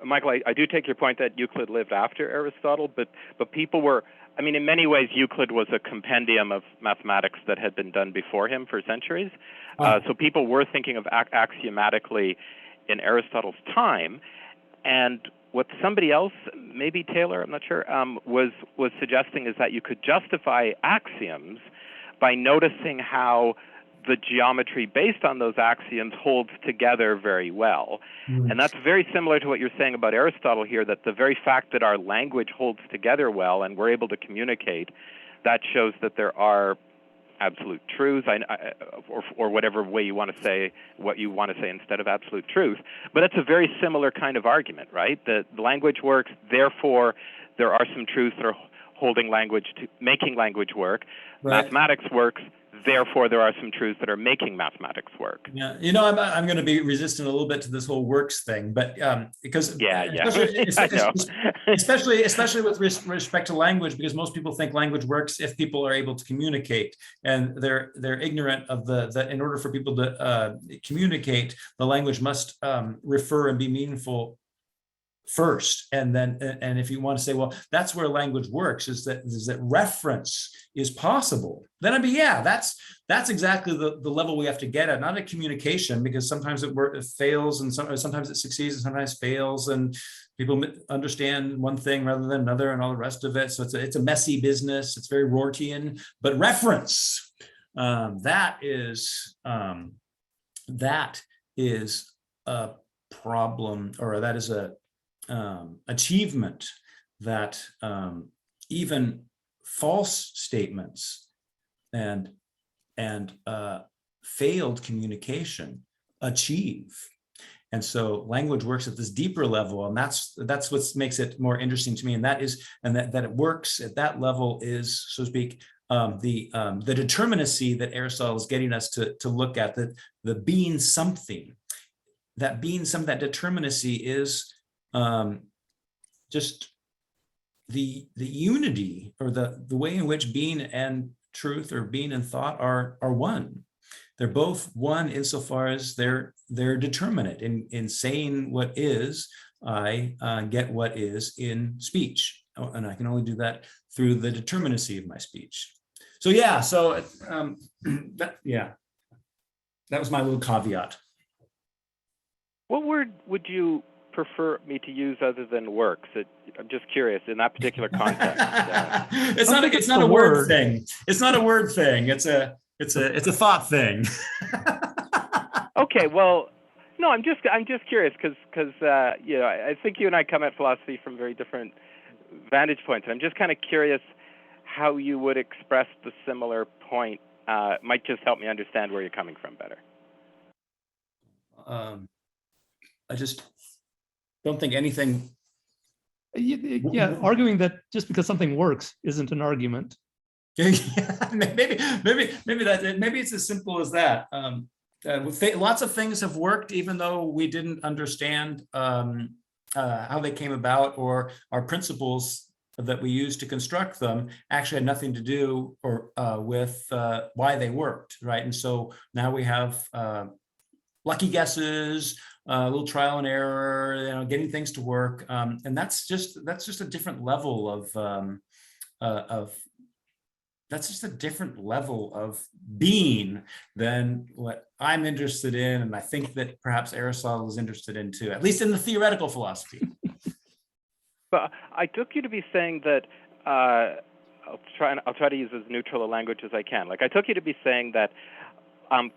Michael, I do take your point that Euclid lived after Aristotle, but people were, I mean, in many ways, Euclid was a compendium of mathematics that had been done before him for centuries. So people were thinking of axiomatically in Aristotle's time. And what somebody else, maybe Taylor, I'm not sure, was suggesting is that you could justify axioms by noticing how the geometry based on those axioms holds together very well. And that's very similar to what you're saying about Aristotle here, that the very fact that our language holds together well and we're able to communicate, that shows that there are absolute truths, or whatever way you want to say what you want to say instead of absolute truth. But it's a very similar kind of argument, right? The language works, therefore there are some truths that are holding language to making language work. Right. Mathematics works, therefore there are some truths that are making mathematics work. Yeah, you know, I'm going to be resistant a little bit to this whole works thing, but because especially with respect to language, because most people think language works if people are able to communicate, and they're ignorant of that in order for people to communicate, the language must refer and be meaningful first, and then, and if you want to say, well, that's where language works, is that reference is possible, then I'd be, yeah, that's exactly the level we have to get at, not a communication, because sometimes it fails, and sometimes it succeeds and sometimes fails, and people understand one thing rather than another and all the rest of it. So it's a messy business. It's very Rortian, but reference, that is a problem, or that is achievement that even false statements and failed communication achieve. And so language works at this deeper level, and that's what makes it more interesting to me. And that it works at that level is, so to speak, the determinacy that Aristotle is getting us to look at, the being something. That determinacy is just the unity, or the way in which being and truth, or being and thought, are one. They're both one insofar as they're determinate. In saying what is, I get what is in speech, and I can only do that through the determinacy of my speech. So yeah, that was my little caveat. What word would you prefer me to use other than works? I'm just curious in that particular context. It's not a word thing. It's not a word thing. It's a thought thing. Okay, well, no, I'm just curious because I think you and I come at philosophy from very different vantage points. And I'm just kind of curious how you would express the similar point. Might just help me understand where you're coming from better. I just don't think anything. Yeah, arguing that just because something works isn't an argument. maybe it's as simple as that. Lots of things have worked, even though we didn't understand how they came about, or our principles that we use to construct them actually had nothing to do with why they worked, right? And so now we have lucky guesses, a little trial and error, getting things to work, and that's just a different level of being than what I'm interested in, and I think that perhaps Aristotle is interested in too, at least in the theoretical philosophy. But I took you to be saying that I'll try to use as neutral a language as I can. Like, I took you to be saying that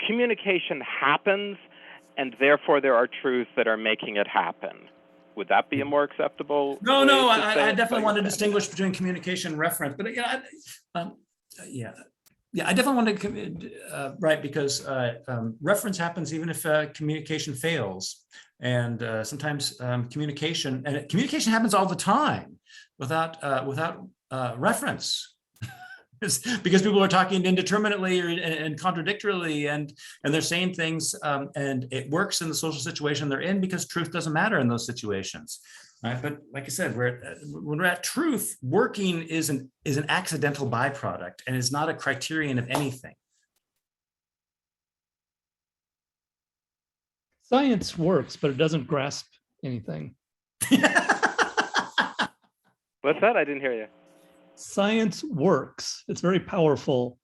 communication happens, and therefore there are truths that are making it happen. Would that be a more acceptable? No, I definitely want to distinguish between communication and reference, but I definitely want to, right, because reference happens even if communication fails. And sometimes communication happens all the time without reference. Because people are talking indeterminately and contradictorily, and they're saying things, and it works in the social situation they're in because truth doesn't matter in those situations. Right? But like I said, when we're at truth, working is an accidental byproduct, and is not a criterion of anything. Science works, but it doesn't grasp anything. What's that? I didn't hear you. Science works. It's very powerful.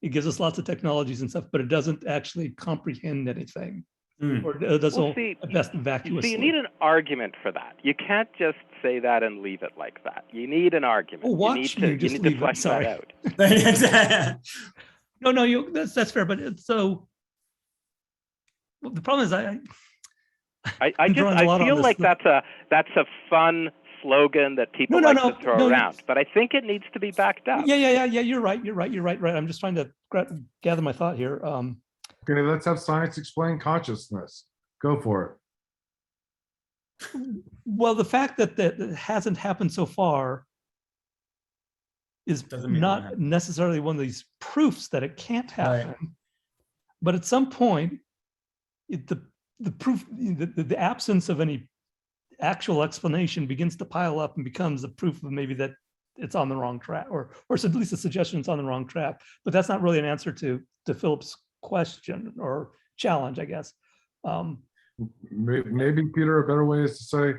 It gives us lots of technologies and stuff, but it doesn't actually comprehend anything. Or it does at best vacuously. So you need an argument for that. You can't just say that and leave it like that. You need an argument. Well, watch you need to flesh that out. No, that's fair. But it's so. Well, the problem is I feel like that's a fun slogan that people like to throw around, but I think it needs to be backed up. Yeah. You're right. I'm just trying to gather my thought here. Okay, let's have science explain consciousness. Go for it. Well, the fact that it hasn't happened so far is not necessarily one of these proofs that it can't happen. Right. But at some point, the proof, the absence of any actual explanation begins to pile up and becomes a proof of maybe that it's on the wrong track, or at least a suggestion it's on the wrong track. But that's not really an answer to Philip's question or challenge, I guess. Maybe, Peter, a better way is to say,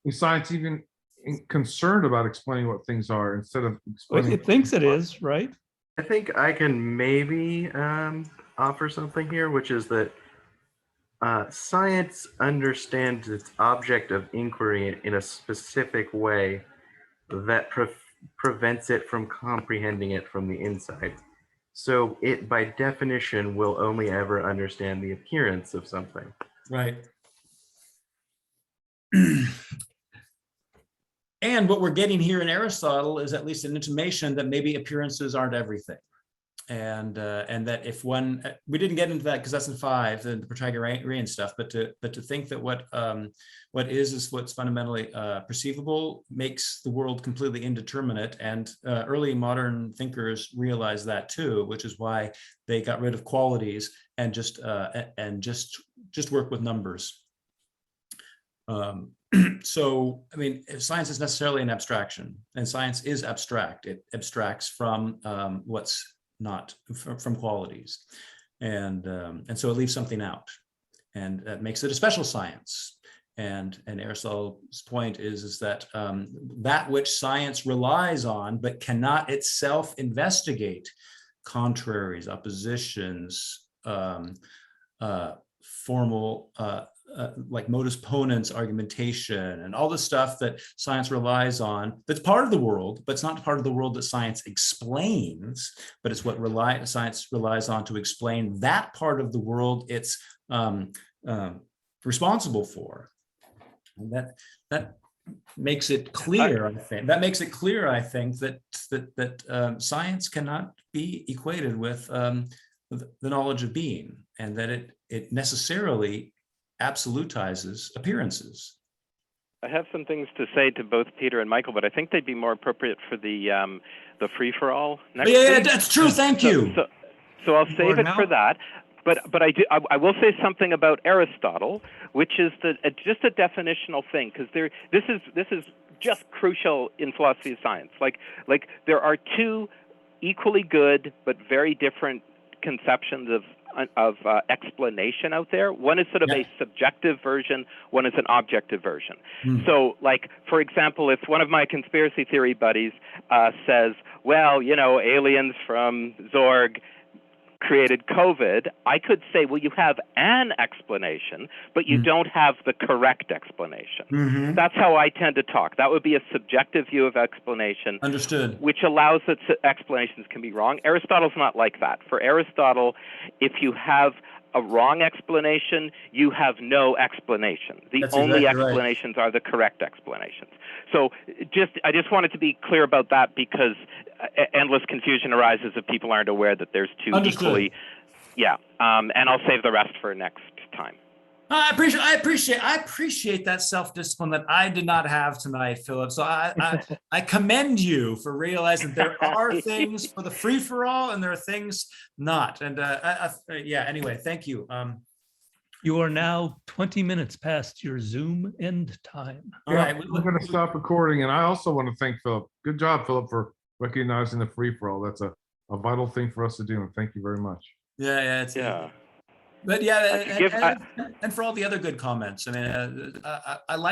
is science even concerned about explaining what things are instead of explaining? It thinks it is, right? I think I can maybe offer something here, which is that science understands its object of inquiry in a specific way that prevents it from comprehending it from the inside. So it, by definition, will only ever understand the appearance of something. Right. And what we're getting here in Aristotle is at least an intimation that maybe appearances aren't everything. And that if one, we didn't get into that because that's in 5, the Pythagorean stuff, but to think that what is what's fundamentally perceivable makes the world completely indeterminate. And early modern thinkers realized that too, which is why they got rid of qualities and just work with numbers. So, I mean, science is necessarily an abstraction, and science is abstract. It abstracts from what's not from qualities, and so it leaves something out, and that makes it a special science. And Aristotle's point is that that which science relies on but cannot itself investigate, contraries, oppositions, formal like modus ponens argumentation, and all the stuff that science relies on, that's part of the world, but it's not part of the world that science explains, but it's what science relies on to explain that part of the world it's responsible for. And that makes it clear, I think. That makes it clear, I think, that science cannot be equated with the knowledge of being, and that it necessarily absolutizes appearances. I have some things to say to both Peter and Michael, but I think they'd be more appropriate for the free-for-all next week. Yeah, that's true. Thank you. So I'll save it for that. But I will say something about Aristotle, which is just a definitional thing, because this is just crucial in philosophy of science. Like there are two equally good but very different conceptions of explanation out there. One is sort of a subjective version, one is an objective version. So, like, for example, if one of my conspiracy theory buddies says, well, aliens from Zorg created COVID, I could say, well, you have an explanation, but you don't have the correct explanation. That's how I tend to talk. That would be a subjective view of explanation. Understood. Which allows that explanations can be wrong. Aristotle's not like that. For Aristotle, if you have a wrong explanation, you have no explanation. That's only exactly explanations are the correct explanations. So I just wanted to be clear about that, because endless confusion arises if people aren't aware that there's two equally. Yeah, and I'll save the rest for next time. I appreciate that self-discipline that I did not have tonight, Philip. So I commend you for realizing there are things for the free-for-all and there are things not. And yeah, anyway, thank you. You are now 20 minutes past your Zoom end time. All right, we're going to stop recording. And I also want to thank Philip. Good job, Philip, for recognizing the free-for-all. That's a vital thing for us to do. And thank you very much. Yeah. But yeah, and for all the other good comments. I mean, I like